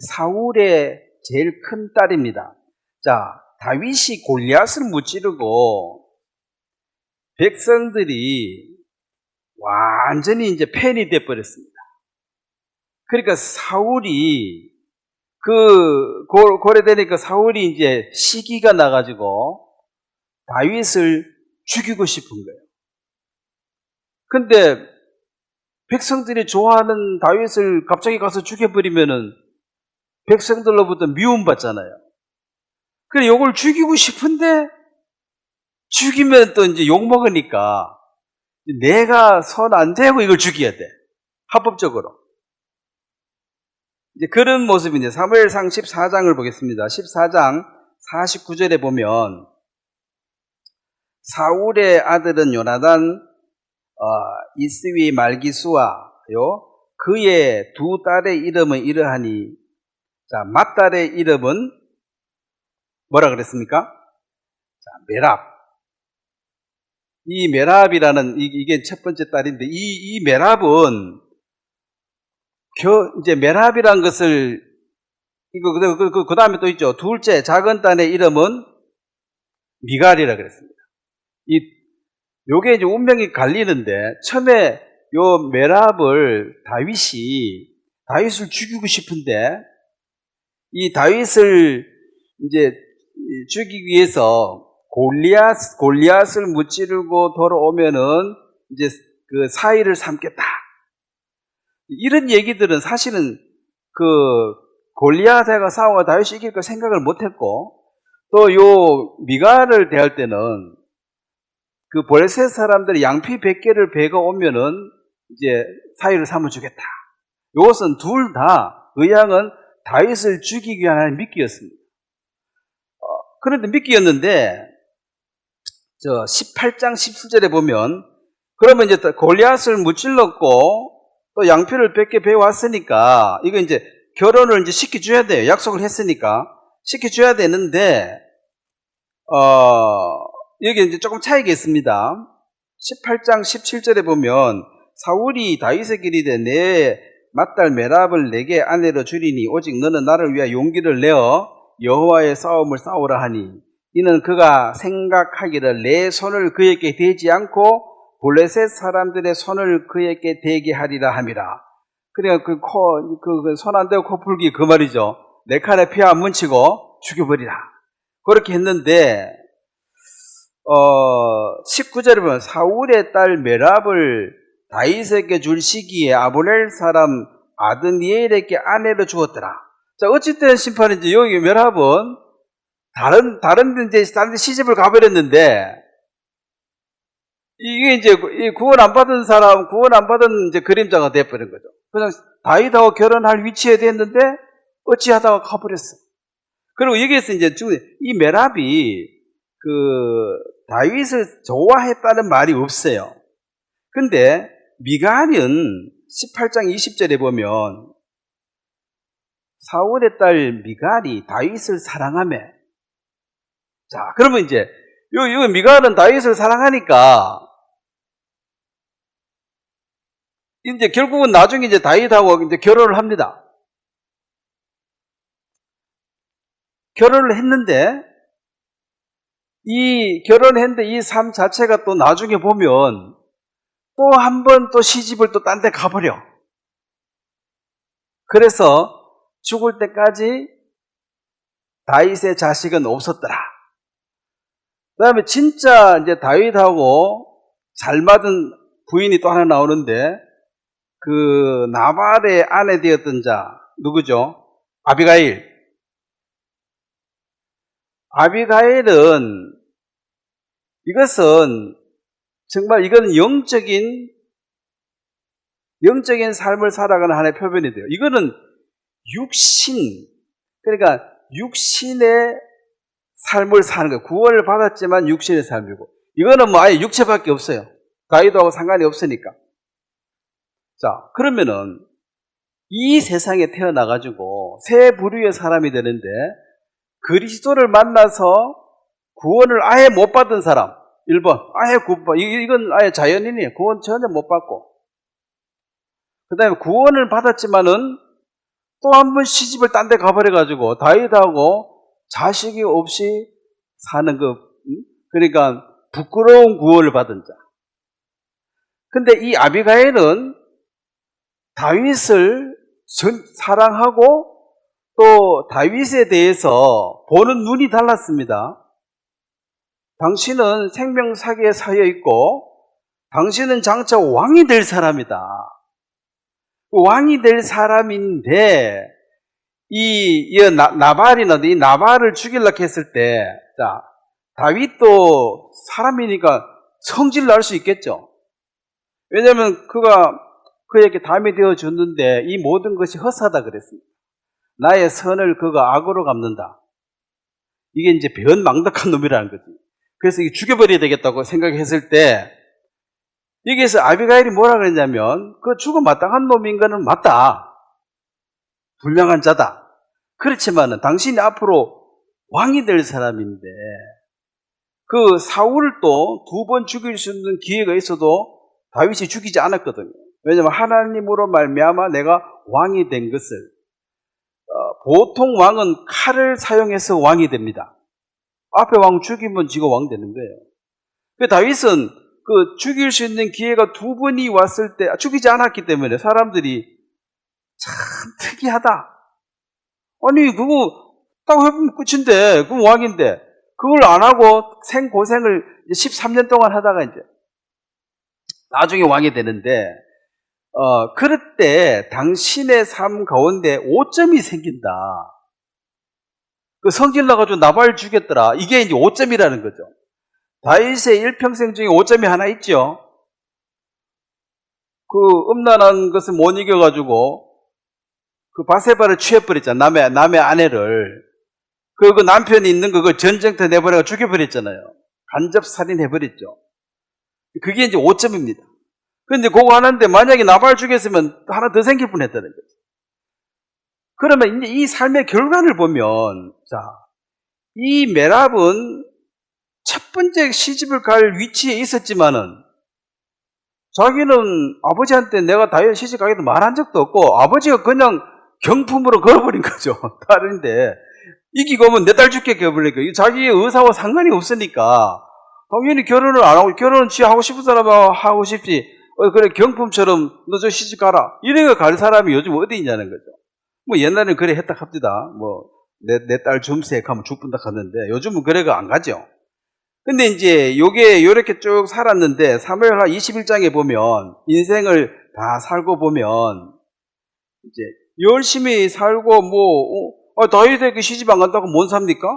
사울의 제일 큰 딸입니다. 자, 다윗이 골리앗을 무찌르고 백성들이 완전히 이제 팬이 돼버렸습니다. 그러니까 사울이 고래되니까 사울이 이제 시기가 나가지고 다윗을 죽이고 싶은 거예요. 근데 백성들이 좋아하는 다윗을 갑자기 가서 죽여버리면은 백성들로부터 미움받잖아요. 그래, 요걸 죽이고 싶은데 죽이면 또 이제 욕먹으니까 내가 손 안 대고 이걸 죽여야 돼. 합법적으로. 이제 그런 모습인데 사무엘상 14장을 보겠습니다. 14장 49절에 보면 사울의 아들은 요나단 이스위 말기수와요 그의 두 딸의 이름은 이러하니 자 맏딸의 이름은 뭐라 그랬습니까? 자 메랍. 이 메랍이라는 이게 첫 번째 딸인데 이 메랍은 이제 메랍이란 것을 그 다음에 또 있죠. 둘째 작은 딸의 이름은 미갈이라 그랬습니다. 요게 이제 운명이 갈리는데 처음에 요 메랍을 다윗을 죽이고 싶은데 이 다윗을 이제 죽이기 위해서 골리앗을 무찌르고 돌아오면은 이제 그 사이를 삼겠다. 이런 얘기들은 사실은 그 골리앗과 싸워 다윗이 이길 거 생각을 못했고 또 요 미갈을 대할 때는 그 블레셋 사람들이 양피 100개를 배가 오면은 이제 사위를 삼아주겠다. 이것은 둘 다 의향은 다윗을 죽이기 위한 하나님의 미끼였습니다. 그런데 미끼였는데 18장 17절에 보면 그러면 이제 골리앗을 무찔렀고 또 양피를 100개 배워왔으니까 이거 이제 결혼을 이제 시켜줘야 돼요. 약속을 했으니까 시켜줘야 되는데 여기 이제 조금 차이가 있습니다. 18장 17절에 보면 사울이 다윗에게 이르되 내 맏딸 메랍을 내게 아내로 주리니 오직 너는 나를 위하여 용기를 내어 여호와의 싸움을 싸우라 하니 이는 그가 생각하기를 내 손을 그에게 대지 않고 블레셋 사람들의 손을 그에게 대게 하리라 함이라. 그러니까 손 안 대고 코 풀기 그 말이죠. 내 칼에 피 안 묻히고 죽여버리라. 그렇게 했는데 19절에 보면 사울의 딸 메랍을 다윗에게 줄 시기에 아브넬 사람 아드니엘에게 아내로 주었더라. 자, 어찌된 심판인지 여기 메랍은 다른 데 시집을 가버렸는데, 이게 이제 구원 안 받은 이제 그림자가 돼버린 거죠. 그냥 다윗하고 결혼할 위치에 됐는데 어찌하다가 가버렸어. 그리고 여기에서 이제 이 메랍이 다윗을 좋아했다는 말이 없어요. 근데 미갈은 18장 20절에 보면 사울의 딸 미갈이 다윗을 사랑하며, 자, 그러면 이제 요 미갈은 다윗을 사랑하니까 이제 결국은 나중에 이제 다윗하고 이제 결혼을 합니다. 결혼을 했는데 이 삶 자체가 또 나중에 보면 또 한 번 또 시집을 또 딴 데 가버려. 그래서 죽을 때까지 다윗의 자식은 없었더라. 그 다음에 진짜 이제 다윗하고 잘 맞은 부인이 또 하나 나오는데, 나발의 아내 되었던 자, 누구죠? 아비가일. 아비가일은, 이거는 영적인 삶을 살아가는 하나의 표현이 돼요. 이거는 그러니까 육신의 삶을 사는 거예요. 구원을 받았지만 육신의 삶이고, 이거는 뭐 아예 육체밖에 없어요. 다윗하고 상관이 없으니까. 자, 그러면은 이 세상에 태어나가지고 새 부류의 사람이 되는데 그리스도를 만나서 구원을 아예 못 받은 사람, 1번 아예 이건 아예 자연인이에요. 구원 전혀 못 받고, 그 다음에 구원을 받았지만은 또 한 번 시집을 딴 데 가버려가지고 다윗하고 자식이 없이 사는 그러니까 부끄러운 구원을 받은 자. 근데 이 아비가일은 다윗을 사랑하고 또 다윗에 대해서 보는 눈이 달랐습니다. 당신은 생명사기에 쌓여 있고 당신은 장차 왕이 될 사람이다. 왕이 될 사람인데 이 나발을 죽이려고 했을 때, 자, 다윗도 사람이니까 성질을 날 수 있겠죠. 왜냐하면 그에게 담이 되어 줬는데 이 모든 것이 헛사다 그랬습니다. 나의 선을 그가 악으로 갚는다. 이게 이제 변망덕한 놈이라는 거지. 그래서 이게 죽여버려야 되겠다고 생각했을 때, 여기에서 아비가일이 뭐라 그랬냐면, 죽어 마땅한 놈인 거는 맞다. 불량한 자다. 그렇지만은 당신이 앞으로 왕이 될 사람인데, 사울을 또 2번 죽일 수 있는 기회가 있어도 다윗이 죽이지 않았거든요. 왜냐하면 하나님으로 말미암아 내가 왕이 된 것을, 보통 왕은 칼을 사용해서 왕이 됩니다. 앞에 왕 죽이면 지가 왕 되는 거예요. 다윗은 죽일 수 있는 기회가 2번이 왔을 때 죽이지 않았기 때문에 사람들이 참 특이하다. 아니, 그거 딱 해보면 끝인데, 그럼 왕인데, 그걸 안 하고 생고생을 13년 동안 하다가 이제 나중에 왕이 되는데, 그럴 때 당신의 삶 가운데 오점이 생긴다. 성질 나가지고 나발 죽였더라. 이게 이제 오점이라는 거죠. 다윗의 일평생 중에 오점이 하나 있죠. 음란한 것을 못 이겨가지고 바세바를 취해버렸잖아. 남의 아내를. 남편이 있는 그걸 전쟁터 내버려가 죽여버렸잖아요. 간접살인 해버렸죠. 그게 이제 오점입니다. 근데 그거 하는데 만약에 나발 죽였으면 하나 더 생길 뻔 했다는 거죠. 그러면 이제 이 삶의 결과를 보면, 자, 이 메랍은 첫 번째 시집을 갈 위치에 있었지만은 자기는 아버지한테 내가 다윗 시집 가겠다 말한 적도 없고 아버지가 그냥 경품으로 걸어버린 거죠. 다른데 이기고 오면 내 딸 줄게 겨버리니까 자기의 의사와 상관이 없으니까 당연히 결혼을 안 하고, 결혼은 지 하고 싶은 사람하고 하고 싶지, 그래 경품처럼 너 저 시집 가라 이런 거 갈 사람이 요즘 어디 있냐는 거죠. 뭐 옛날에는 그래 했다 합디다. 뭐 내 딸 점색 하면 죽분다 하는데 요즘은 그래가 안 가죠. 근데 이제 요게 요렇게 쭉 살았는데 사무엘하 21장에 보면 인생을 다 살고 보면 이제 열심히 살고 다윗에게 시집 안 간다고 못 삽니까?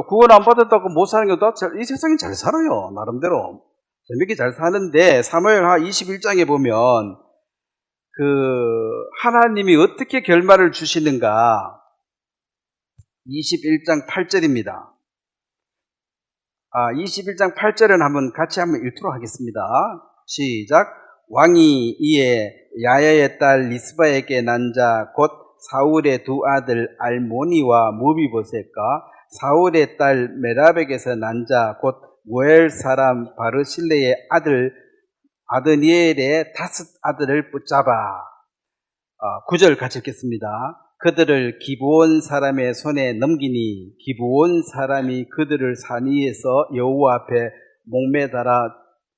구원 안 받았다고 못 사는 게 이 세상이 잘 살아요. 나름대로 재밌게 잘 사는데 사무엘하 21장에 보면 하나님이 어떻게 결말을 주시는가. 21장 8절입니다. 21장 8절은 같이 한번 읽도록 하겠습니다. 시작. 왕이 이에 야야의 딸 리스바에게 난 자 곧 사울의 두 아들 알모니와 무비보셋과 사울의 딸 메랍에게서 난 자 곧 모엘 사람 바르실레의 아들 아드니엘의 다섯 아들을 붙잡아. 9절 같이 읽겠습니다. 그들을 기브온 사람의 손에 넘기니 기브온 사람이 그들을 산 위에서 여호와 앞에 목매달아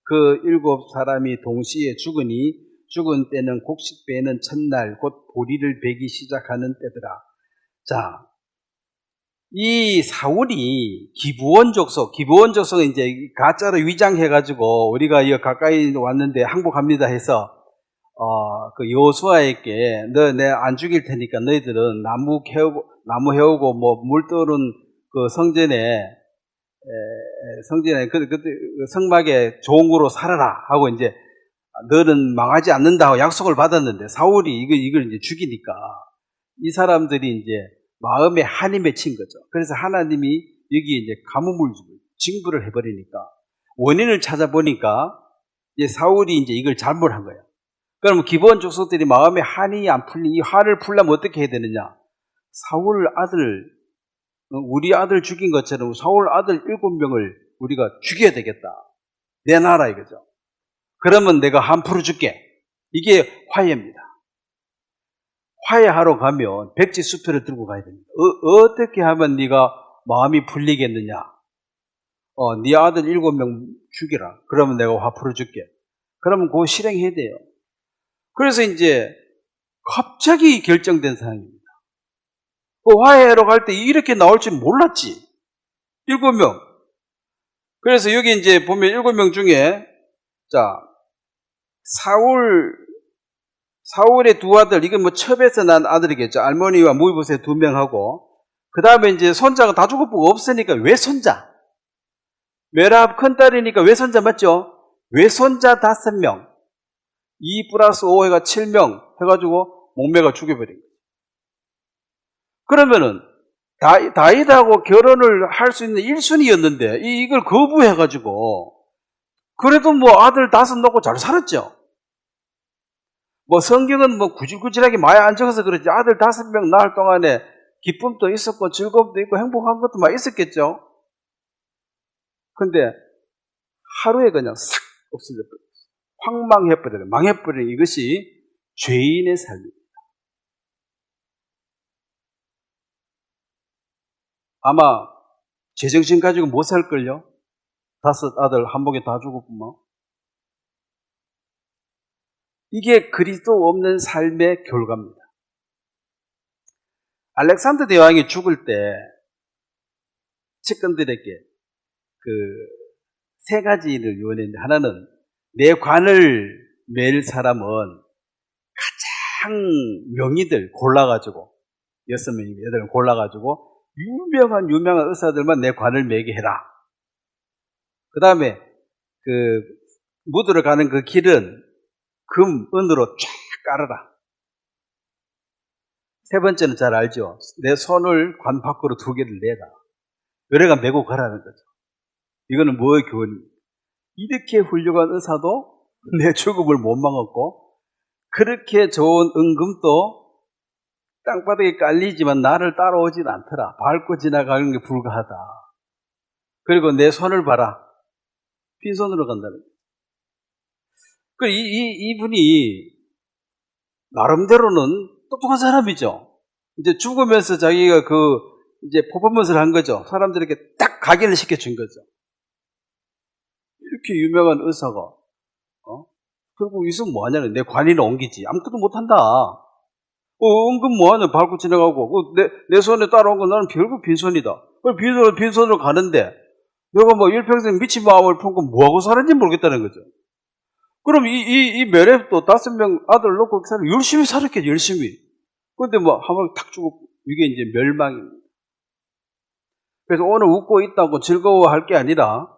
그 7 사람이 동시에 죽으니 죽은 때는 곡식 베는 첫날 곧 보리를 베기 시작하는 때더라. 자, 이 사울이 기브온 족속은 이제 가짜로 위장해가지고 우리가 가까이 왔는데 항복합니다 해서 그 여호수아에게 너 내 안 죽일 테니까 너희들은 나무 해오고 물 떠오른 그 성전에 그 성막에 종으로 살아라 하고 이제 너는 망하지 않는다 하고 약속을 받았는데 사울이 이걸 이제 죽이니까 이 사람들이 이제 마음에 한이 맺힌 거죠. 그래서 하나님이 여기에 이제 가뭄을 주고 징벌을 해버리니까 원인을 찾아보니까 이제 사울이 이제 이걸 잘못한 거예요. 그럼 기브온 족속들이 마음에 한이 안 풀린 이 화를 풀려면 어떻게 해야 되느냐? 사울 아들, 우리 아들 죽인 것처럼 사울 아들 7명을 우리가 죽여야 되겠다. 내놔라 이거죠. 그러면 내가 한 풀어줄게. 이게 화해입니다. 화해하러 가면 백지 수표를 들고 가야 됩니다. 어떻게 하면 네가 마음이 풀리겠느냐? 네 아들 7명 죽이라. 그러면 내가 화 풀어줄게. 그러면 그거 실행해야 돼요. 그래서 이제 갑자기 결정된 상황입니다. 그 화해하러 갈 때 이렇게 나올 줄 몰랐지. 7명. 그래서 여기 이제 보면 7명 중에 자 사울의 두 아들, 이건 첩에서 난 아들이겠죠. 알모니와 무비보셋 2명하고, 그 다음에 이제 손자가 다 죽었고 없으니까 외손자. 메랍 큰딸이니까 외손자 맞죠? 외손자 5명. 2 플러스 5 해가 7명 해가지고 목매가 죽여버린 거예요. 그러면은, 다윗하고 결혼을 할 수 있는 1순위였는데, 이걸 거부해가지고, 그래도 아들 5 놓고 잘 살았죠? 성경은 구질구질하게 많이 안 적어서 그렇지 아들 5명 낳을 동안에 기쁨도 있었고 즐거움도 있고 행복한 것도 많이 있었겠죠. 근데 하루에 그냥 싹 없어져버렸어요. 망해버린 이것이 죄인의 삶입니다. 아마 제정신 가지고 못 살걸요. 5 아들 한 번에 다 죽었구만. 이게 그리스도 없는 삶의 결과입니다. 알렉산더 대왕이 죽을 때 측근들에게 3가지를 요원했는데, 하나는 내 관을 맬 사람은 가장 명의들 골라가지고 6명이 8명 골라가지고 유명한 의사들만 내 관을 매게 해라. 그 다음에 묻으러 가는 그 길은 금, 은으로 쫙 깔아라. 3번째는 잘 알죠? 내 손을 관 밖으로 2개를 내라. 여래가 메고 가라는 거죠. 이거는 뭐의 교훈입니까? 이렇게 훌륭한 의사도 내 죽음을 못 막았고, 그렇게 좋은 은금도 땅바닥에 깔리지만 나를 따라오진 않더라. 밟고 지나가는 게 불가하다. 그리고 내 손을 봐라. 빈손으로 간다는 거죠. 이분이 나름대로는 똑똑한 사람이죠. 이제 죽으면서 자기가 이제 퍼포먼스를 한 거죠. 사람들에게 딱 각인을 시켜준 거죠. 이렇게 유명한 의사가, 결국 이승 뭐하냐는 내 관리를 옮기지. 아무것도 못한다. 은근 뭐하냐. 밟고 지나가고. 내 손에 따라온 건 나는 결국 빈손이다. 빈손으로 가는데, 내가 뭐 일평생 미친 마음을 품고 뭐하고 살았는지 모르겠다는 거죠. 그럼 이 메랩도 5명 아들 놓고 열심히 살았겠죠, 열심히. 근데 뭐, 한 번 탁 주고, 이게 이제 멸망입니다. 그래서 오늘 웃고 있다고 즐거워할 게 아니라,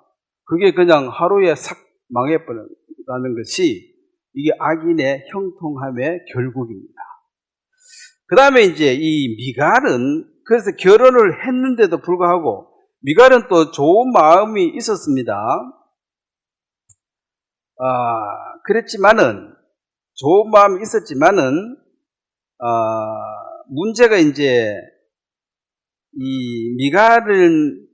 그게 그냥 하루에 싹 망해버린다는 것이, 이게 악인의 형통함의 결국입니다. 그 다음에 이제 이 미갈은, 그래서 결혼을 했는데도 불구하고, 미갈은 또 좋은 마음이 있었습니다. 그랬지만은, 좋은 마음이 있었지만은, 문제가 이제, 이 미갈은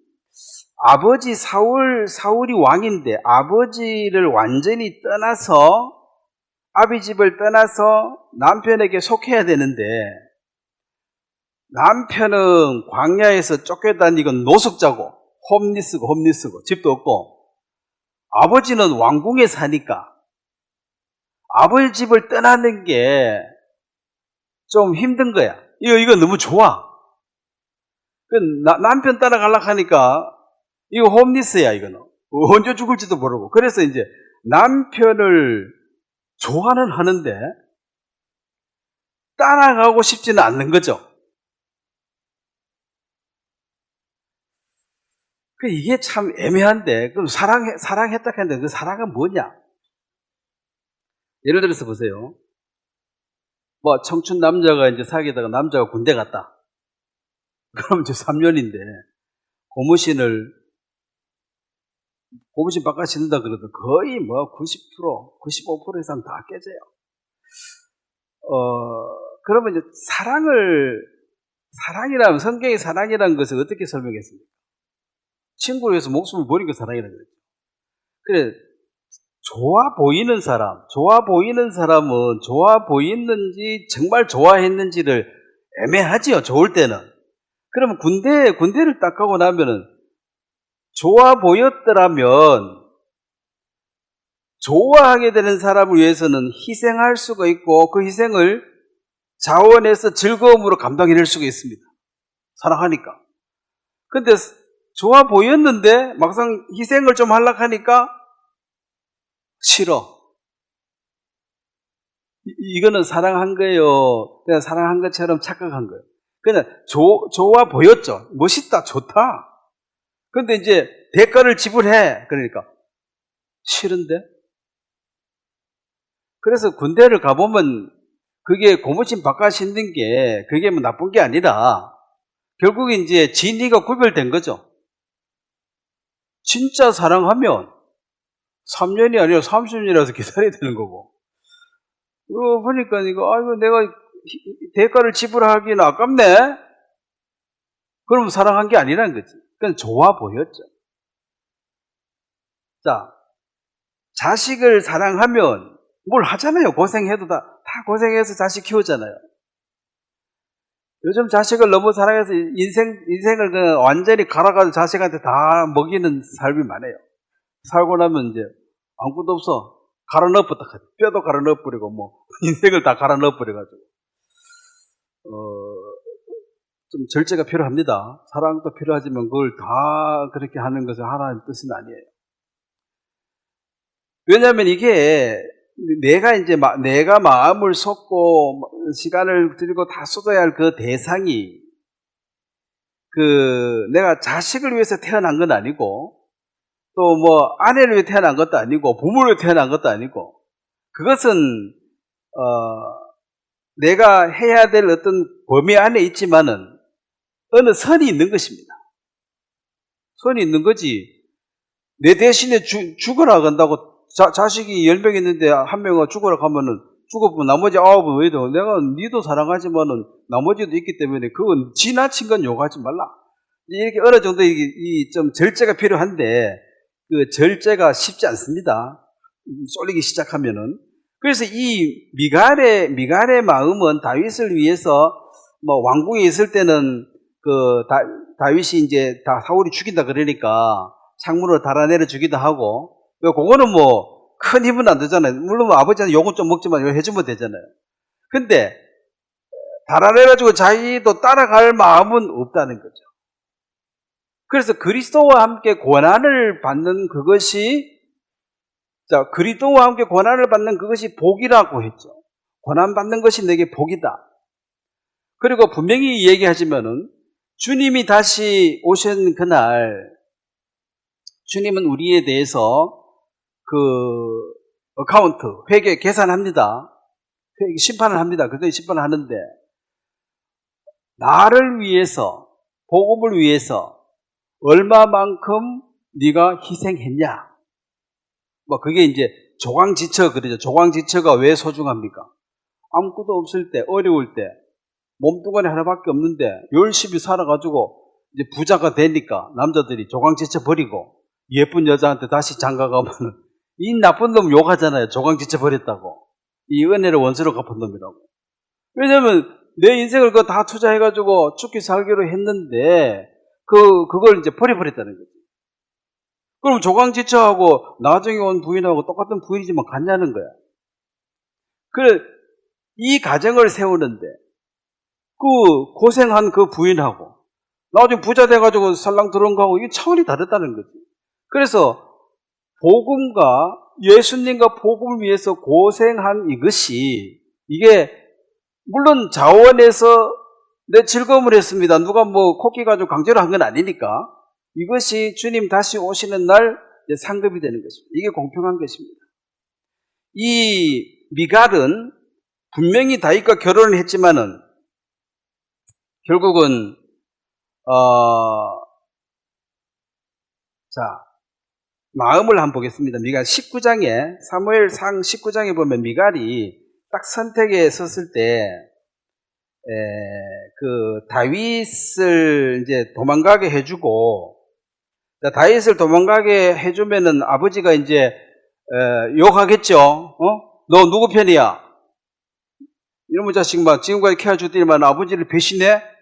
아버지 사울이 왕인데, 아버지를 완전히 떠나서, 아비 집을 떠나서 남편에게 속해야 되는데, 남편은 광야에서 쫓겨다니고 노숙자고, 홈리스고, 집도 없고, 아버지는 왕궁에 사니까, 아버지 집을 떠나는 게 좀 힘든 거야. 이거 너무 좋아. 남편 따라가려고 하니까, 이거 홈리스야, 이거는. 언제 죽을지도 모르고. 그래서 이제 남편을 좋아는 하는데, 따라가고 싶지는 않는 거죠. 이게 참 애매한데, 그럼 사랑했다 했는데 그 사랑은 뭐냐? 예를 들어서 보세요. 뭐, 청춘 남자가 이제 사귀다가 남자가 군대 갔다. 그럼 이제 3년인데, 고무신 바깥 신는다 그러도 거의 뭐 90%, 95% 이상 다 깨져요. 그러면 이제 사랑이라면, 성경의 사랑이라는 것을 어떻게 설명했습니까? 친구를 위해서 목숨을 버린 게 사랑이라는 거죠. 그래, 좋아 보이는 사람은 좋아 보이는지, 정말 좋아했는지를 애매하지요, 좋을 때는. 그러면 군대를 딱 가고 나면은, 좋아 보였더라면, 좋아하게 되는 사람을 위해서는 희생할 수가 있고, 그 희생을 자원해서 즐거움으로 감당해낼 수가 있습니다. 사랑하니까. 근데, 좋아 보였는데 막상 희생을 좀 하려고 하니까 싫어. 이거는 사랑한 거예요. 그냥 사랑한 것처럼 착각한 거예요. 그냥 좋아 보였죠. 멋있다, 좋다. 근데 이제 대가를 지불해. 그러니까 싫은데? 그래서 군대를 가보면 그게 고무신 바깥 신는 게 그게 뭐 나쁜 게 아니라 결국에 이제 진리가 구별된 거죠. 진짜 사랑하면 3년이 아니라 30년이라서 기다려야 되는 거고. 보니까 내가 대가를 지불하기는 아깝네? 그럼 사랑한 게 아니라는 거지. 그냥 좋아 보였죠. 자, 자식을 사랑하면 뭘 하잖아요. 고생해도 다 고생해서 자식 키우잖아요. 요즘 자식을 너무 사랑해서 인생을 완전히 갈아가지고 자식한테 다 먹이는 삶이 많아요. 살고 나면 이제 아무것도 없어. 갈아 넣어버렸다. 뼈도 갈아 넣어버리고, 인생을 다 갈아 넣어버려가지고. 좀 절제가 필요합니다. 사랑도 필요하지만 그걸 다 그렇게 하는 것은 하나님의 뜻은 아니에요. 왜냐하면 이게 내가 마음을 쏟고 시간을 들이고 다 쏟아야 할 그 대상이 내가 자식을 위해서 태어난 건 아니고 또 아내를 위해 태어난 것도 아니고 부모를 위해 태어난 것도 아니고 그것은 내가 해야 될 어떤 범위 안에 있지만은 어느 선이 있는 것입니다. 선이 있는 거지. 내 대신에 죽어라 간다고 자식이 10명 있는데 한 명은 죽어라 하면은 죽어보면 나머지 9은 왜 돼? 내가 니도 사랑하지만은 나머지도 있기 때문에 그건 지나친 건 욕하지 말라. 이렇게 어느 정도 좀 절제가 필요한데 그 절제가 쉽지 않습니다. 쏠리기 시작하면은. 그래서 이 미갈의 마음은 다윗을 위해서 뭐 왕궁에 있을 때는 다윗이 이제 다 사울이 죽인다 그러니까 창문으로 달아내려 주기도 하고, 그거는 뭐 큰 힘은 안 되잖아요. 물론 뭐 아버지한테 요건 좀 먹지만 해주면 되잖아요. 근데 달아내가지고 자기도 따라갈 마음은 없다는 거죠. 그래서 그리스도와 함께 고난을 받는 그것이, 그리스도와 함께 고난을 받는 그것이 복이라고 했죠. 고난 받는 것이 내게 복이다. 그리고 분명히 얘기하지만은 주님이 다시 오신 그날, 주님은 우리에 대해서 어카운트, 회계, 계산합니다. 심판을 합니다. 그래서 심판을 하는데, 나를 위해서, 복음을 위해서 얼마만큼 네가 희생했냐? 뭐 그게 이제 조광지처 그러죠. 조광지처가 왜 소중합니까? 아무것도 없을 때, 어려울 때, 몸뚱아리 하나밖에 없는데 열심히 살아가지고 이제 부자가 되니까 남자들이 조광지처 버리고 예쁜 여자한테 다시 장가가면 이 나쁜 놈 욕하잖아요. 조광지처 버렸다고. 이 은혜를 원수로 갚은 놈이라고. 왜냐면 내 인생을 그거 다 투자해가지고 죽기 살기로 했는데 그걸 이제 버려버렸다는 거지. 그럼 조광지처하고 나중에 온 부인하고 똑같은 부인이지만 같냐는 거야. 그래, 이 가정을 세우는데 고생한 그 부인하고 나중에 부자 돼가지고 살랑 들어온 거하고 이게 차원이 다르다는 거지. 그래서 복음과 예수님과 복음을 위해서 고생한 이것이, 이게 물론 자원해서 내 즐거움을 했습니다. 누가 뭐 코끼 가지고 강제로 한 건 아니니까 이것이 주님 다시 오시는 날 상급이 되는 것입니다. 이게 공평한 것입니다. 이 미갈은 분명히 다윗과 결혼을 했지만은 결국은 마음을 한번 보겠습니다. 미갈 19장에, 사무엘상 19장에 보면 미갈이 딱 선택에 섰을 때 다윗을 이제 도망가게 해주고, 다윗을 도망가게 해주면은 아버지가 이제 욕하겠죠. 너 누구 편이야? 이놈의 자식 막 지금까지 키워주더니만 아버지를 배신해?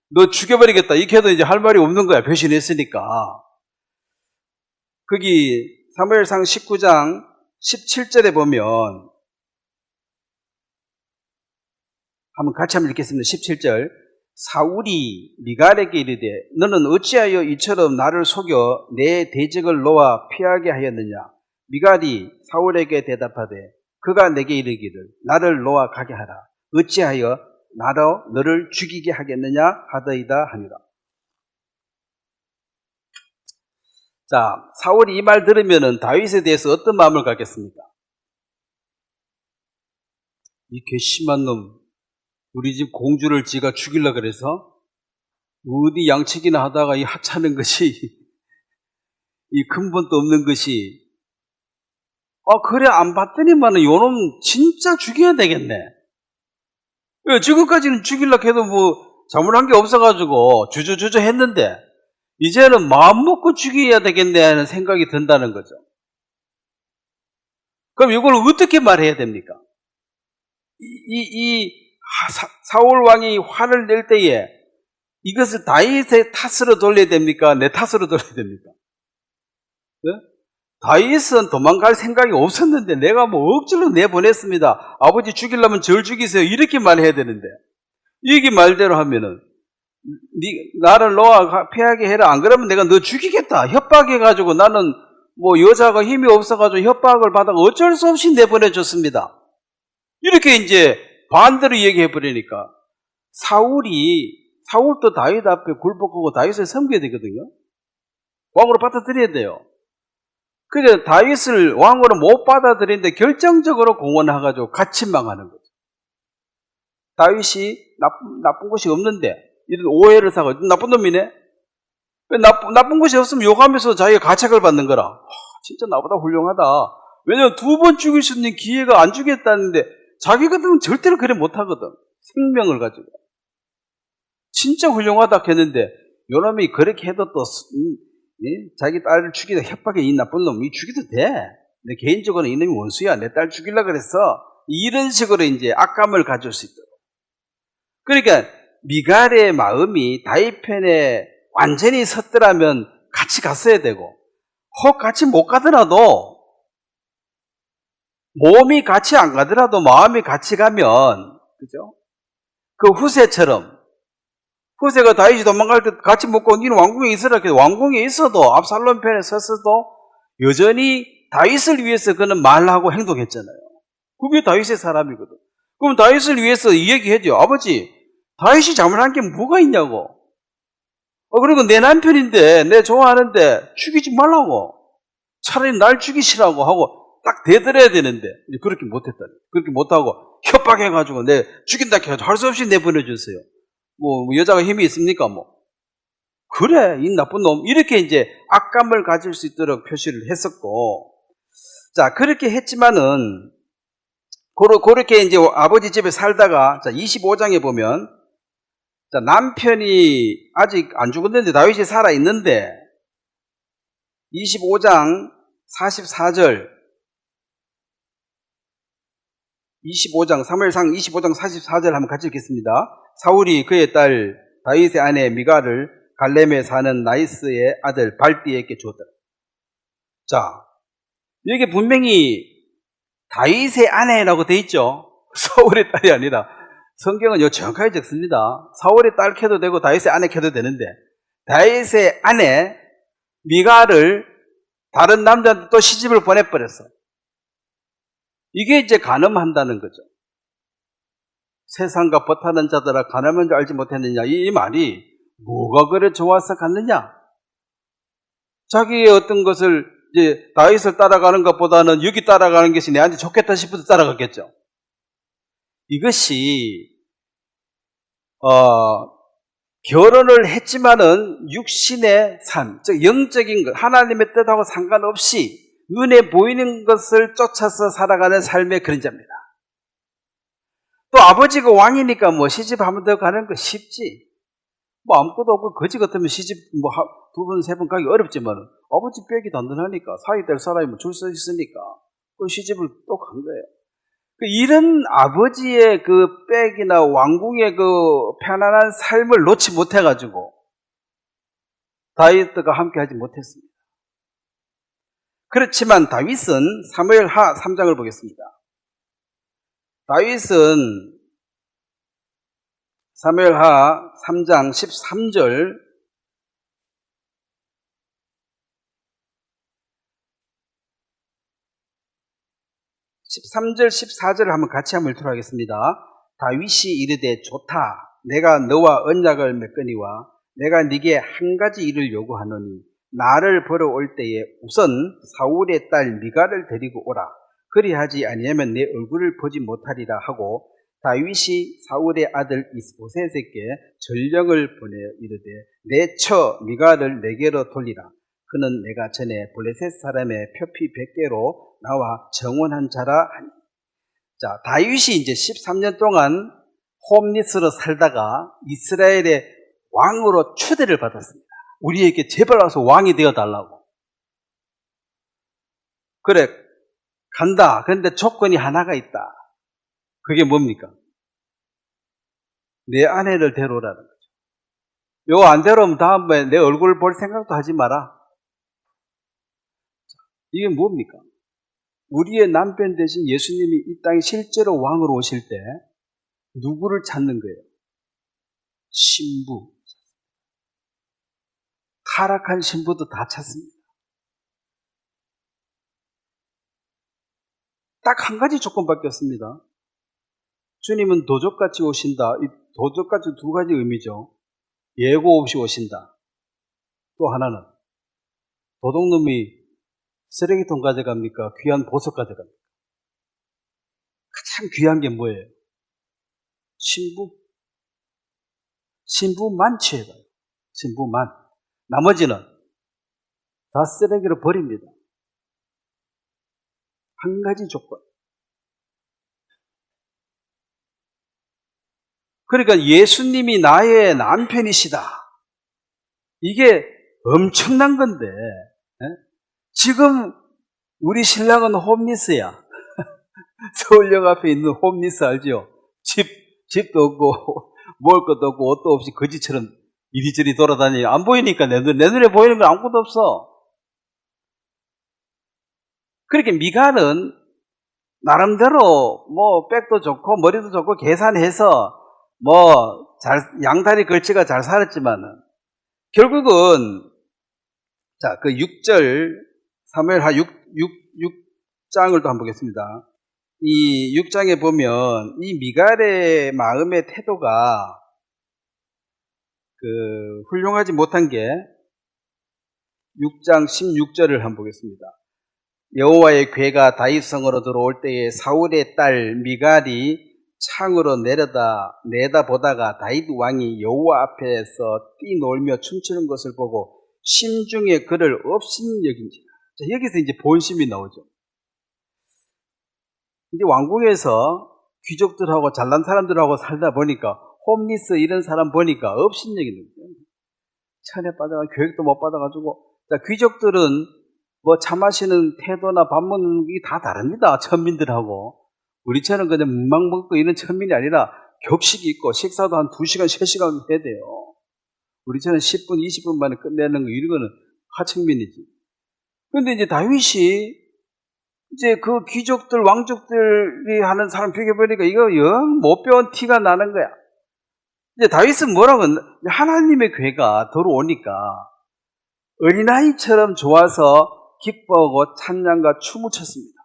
너 죽여버리겠다. 이렇게 해도 이제 할 말이 없는 거야. 배신했으니까. 거기 사무엘상 19장 17절에 보면 한번 같이 한번 읽겠습니다. 17절. 사울이 미갈에게 이르되 너는 어찌하여 이처럼 나를 속여 내 대적을 놓아 피하게 하였느냐? 미갈이 사울에게 대답하되 그가 내게 이르기를 나를 놓아 가게 하라. 어찌하여 나로 너를 죽이게 하겠느냐 하더이다 하니라. 자, 사울이 이 말 들으면은 다윗에 대해서 어떤 마음을 갖겠습니까? 이 괘씸한 놈, 우리 집 공주를 지가 죽이려고 그래서 어디 양치기나 하다가 이 하찮은 것이, 이 근본도 없는 것이, 그래 안 봤더니만은 요놈 진짜 죽여야 되겠네. 지금까지는 죽이려고 해도 뭐 잘못한 게 없어가지고 주저주저 했는데 이제는 마음 먹고 죽여야 되겠네 하는 생각이 든다는 거죠. 그럼 이걸 어떻게 말해야 됩니까? 사울 왕이 화를 낼 때에 이것을 다윗의 탓으로 돌려야 됩니까? 내 탓으로 돌려야 됩니까? 네? 다윗은 도망갈 생각이 없었는데 내가 뭐 억지로 내보냈습니다. 아버지 죽이려면 절 죽이세요. 이렇게 말해야 되는데 이게 말대로 하면은 나를 놓아 피하게 해라. 안 그러면 내가 너 죽이겠다. 협박해가지고 나는 뭐 여자가 힘이 없어가지고 협박을 받아가 어쩔 수 없이 내보내줬습니다. 이렇게 이제 반대로 얘기해버리니까 사울도 다윗 앞에 굴복하고 다윗을 섬겨야 되거든요. 왕으로 받아들여야 돼요. 그래서 다윗을 왕으로 못 받아들이는데 결정적으로 공언해가지고 같이 망하는 거죠. 다윗이 나쁜 것이 없는데 이런 오해를 사고 나쁜 놈이네. 나쁜 것이 없으면 욕하면서 자기가 가책을 받는 거라. 진짜 나보다 훌륭하다. 왜냐면 2번 죽일 수 있는 기회가 안 주겠다는데 자기 같으면 절대로 그래 못하거든. 생명을 가지고. 진짜 훌륭하다 했는데 요놈이 그렇게 해도 또 자기 딸을 죽이다 협박에 이 나쁜 놈이 죽여도 돼. 내 개인적으로는 이놈이 원수야. 내 딸 죽이려고 그랬어. 이런 식으로 이제 악감을 가질 수 있도록. 그러니까 미갈의 마음이 다윗 편에 완전히 섰더라면 같이 갔어야 되고, 혹 같이 못 가더라도, 몸이 같이 안 가더라도 마음이 같이 가면, 그죠? 그 후세처럼, 후세가 다윗이 도망갈 때 같이 못 가고 니는 왕궁에 있으라 해서 왕궁에 있어도 압살롬 편에 섰어도 여전히 다윗을 위해서 그는 말하고 행동했잖아요. 그게 다윗의 사람이거든. 그럼 다윗을 위해서 이 얘기 해줘요. 아버지, 다윗이 잘못한 게 뭐가 있냐고. 그리고 내 남편인데, 내 좋아하는데 죽이지 말라고. 차라리 날 죽이시라고 하고 딱 대들어야 되는데, 그렇게 못했다. 그렇게 못하고 협박해가지고 내 죽인다 해가지고 할 수 없이 내보내줬어요. 뭐 여자가 힘이 있습니까? 뭐. 그래, 이 나쁜 놈. 이렇게 이제 악감을 가질 수 있도록 표시를 했었고, 자, 그렇게 했지만은, 그렇게 이제 아버지 집에 살다가, 자, 25장에 보면, 자, 남편이 아직 안 죽었는데 다윗이 살아있는데, 25장 44절, 25장, 사무엘상 25장 44절 한번 같이 읽겠습니다. 사울이 그의 딸 다윗의 아내 미갈을 갈렘에 사는 나이스의 아들 발디에게 주었다. 자, 여기 분명히 다윗의 아내라고 돼 있죠. 사울의 딸이 아니라 성경은 요 정확하게 적습니다. 사울의 딸 켜도 되고 다윗의 아내 켜도 되는데 다윗의 아내 미갈을 다른 남자한테 또 시집을 보내버렸어. 이게 이제 간음한다는 거죠. 세상과 벗하는 자들아 간음한 줄 알지 못했느냐. 이 말이 뭐가 그래 좋아서 갔느냐? 자기의 어떤 것을 이제 다윗을 따라가는 것보다는 여기 따라가는 것이 내한테 좋겠다 싶어서 따라갔겠죠. 이것이 결혼을 했지만은 육신의 삶, 즉 영적인 것, 하나님의 뜻하고 상관없이 눈에 보이는 것을 쫓아서 살아가는 삶의 그림자입니다. 또 아버지가 왕이니까 뭐 시집 한 번 더 가는 거 쉽지. 뭐 아무것도 없고 거지 같으면 시집 뭐 두 번, 세 번 가기 어렵지만 아버지 뼈기 단단하니까 사위 될 사람이 줄 수 있으니까 그 시집을 또 간 거예요. 이런 아버지의 그 빽이나 왕궁의 그 편안한 삶을 놓지 못해가지고 다윗과 함께 하지 못했습니다. 그렇지만 다윗은 사무엘하 3장을 보겠습니다. 다윗은 사무엘하 3장 13절 13절 14절을 한번 같이 한번 읽도록 하겠습니다. 다윗이 이르되 좋다. 내가 너와 언약을 맺거니와 내가 네게 한 가지 일을 요구하노니 나를 보러 올 때에 우선 사울의 딸 미갈을 데리고 오라. 그리하지 아니하면 내 얼굴을 보지 못하리라 하고 다윗이 사울의 아들 이스보셋에게 전령을 보내 이르되 내 처 미갈을 내게로 돌리라. 그는 내가 전에 블레셋 사람의 표피 100개로 나와 정원한 자라 하니. 자, 다윗이 이제 13년 동안 홈리스로 살다가 이스라엘의 왕으로 초대를 받았습니다. 우리에게 제발 와서 왕이 되어 달라고. 그래, 간다. 그런데 조건이 하나가 있다. 그게 뭡니까? 내 아내를 데려오라는 거죠. 요거 안 데려오면 다음에 내 얼굴 볼 생각도 하지 마라. 이게 뭡니까? 우리의 남편 대신 예수님이 이 땅에 실제로 왕으로 오실 때 누구를 찾는 거예요? 신부. 타락한 신부도 다 찾습니다. 딱 한 가지 조건밖에 없습니다. 주님은 도적같이 오신다. 이 도적같이 두 가지 의미죠. 예고 없이 오신다. 또 하나는 도둑놈이 쓰레기통 가져갑니까? 귀한 보석 가져갑니까? 가장 귀한 게 뭐예요? 신부. 신부만 취해가요. 신부만. 나머지는 다 쓰레기로 버립니다. 한 가지 조건. 그러니까 예수님이 나의 남편이시다. 이게 엄청난 건데, 지금 우리 신랑은 홈리스야. 서울역 앞에 있는 홈리스 알죠? 집도 없고 먹을 것도 없고 옷도 없이 거지처럼 이리저리 돌아다니니 안 보이니까 내 눈에 보이는 건 아무것도 없어. 그렇게 미갈은 나름대로 뭐 백도 좋고 머리도 좋고 계산해서 뭐 양다리 걸치가 잘 살았지만은 결국은 자, 그 6절 사무엘하 6장을 또 한번 보겠습니다. 이 6장에 보면 이 미갈의 마음의 태도가 훌륭하지 못한 게 6장 16절을 한번 보겠습니다. 여호와의 괴가 다윗성으로 들어올 때에 사울의 딸 미갈이 창으로 내다보다가 다윗 왕이 여호와 앞에서 뛰놀며 춤추는 것을 보고 심중에 그를 업신여긴지라. 여기서 이제 본심이 나오죠. 이제 왕궁에서 귀족들하고 잘난 사람들하고 살다 보니까 홈리스 이런 사람 보니까 업신여기는 거예요. 천에 빠져가 교육도 못 받아가지고. 자, 귀족들은 뭐 차 마시는 태도나 밥 먹는 게 다 다릅니다. 천민들하고. 우리처럼 그냥 문막 먹고 이런 천민이 아니라 격식이 있고 식사도 한 2시간, 3시간 해야 돼요. 우리처럼 10분, 20분 만에 끝내는 거 이런 거는 하층민이지. 그런데 이제 다윗이 이제 그 귀족들, 왕족들이 하는 사람 비교해보니까 이거 영 못 배운 티가 나는 거야. 이제 다윗은 뭐라고 하나님의 괴가 들어오니까 어린아이처럼 좋아서 기뻐하고 찬양과 춤을 췄습니다.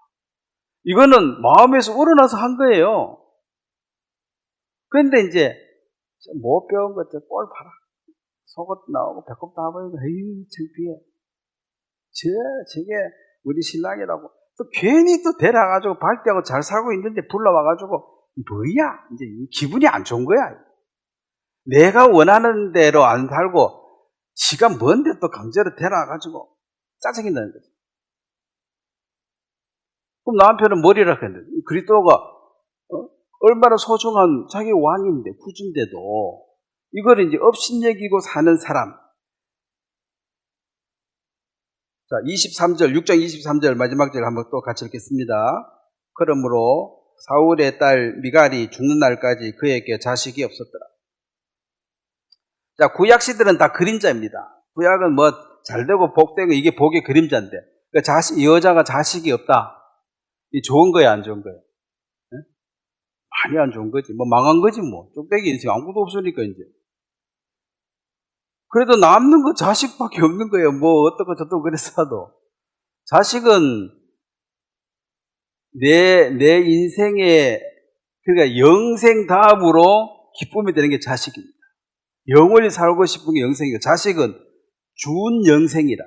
이거는 마음에서 우러나서 한 거예요. 그런데 이제 못 배운 것들 꼴 봐라. 속옷도 나오고 배꼽도 나오고 에이 창피해. 저게 우리 신랑이라고 또 괜히 또 데려가지고 발대하고 잘 살고 있는데 불러와가지고 뭐야 이제 기분이 안 좋은 거야. 내가 원하는 대로 안 살고 지가 뭔데 또 강제로 데려와가지고 짜증이 나는 거지. 그럼 남편은 머리라 했는데 그리스도가 얼마나 소중한 자기 왕인데 구주인데도 이걸 이제 업신여기고 사는 사람. 자, 23절, 6장 23절 마지막 절 한번 또 같이 읽겠습니다. 그러므로 사울의 딸 미갈이 죽는 날까지 그에게 자식이 없었더라. 자, 구약 시들은 다 그림자입니다. 구약은 뭐 잘되고 복되고 이게 복의 그림자인데 그러니까 여자가 자식이 없다. 이 좋은 거야, 안 좋은 거야? 네? 많이 안 좋은 거지. 뭐 망한 거지 뭐. 쪽배기 인생 아무것도 없으니까 이제. 그래도 남는 거 자식밖에 없는 거예요. 뭐 어떻고 저떻고 그랬어도. 자식은 내 인생의 그러니까 영생 다음으로 기쁨이 되는 게 자식입니다. 영원히 살고 싶은 게 영생이고 자식은 준 영생이라.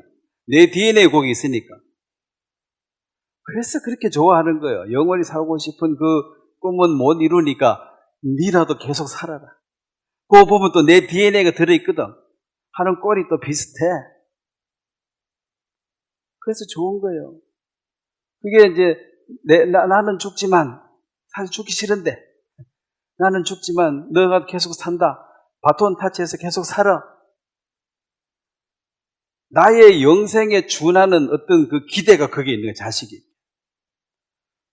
내 DNA 거기 있으니까. 그래서 그렇게 좋아하는 거예요. 영원히 살고 싶은 그 꿈은 못 이루니까 니라도 계속 살아라. 그거 보면 또 내 DNA가 들어있거든. 하는 꼴이 또 비슷해. 그래서 좋은 거예요. 그게 이제 나는 죽지만 사실 죽기 싫은데 나는 죽지만 너가 계속 산다. 바톤 타치해서 계속 살아. 나의 영생에 준하는 어떤 그 기대가 거기에 있는 거예요. 자식이.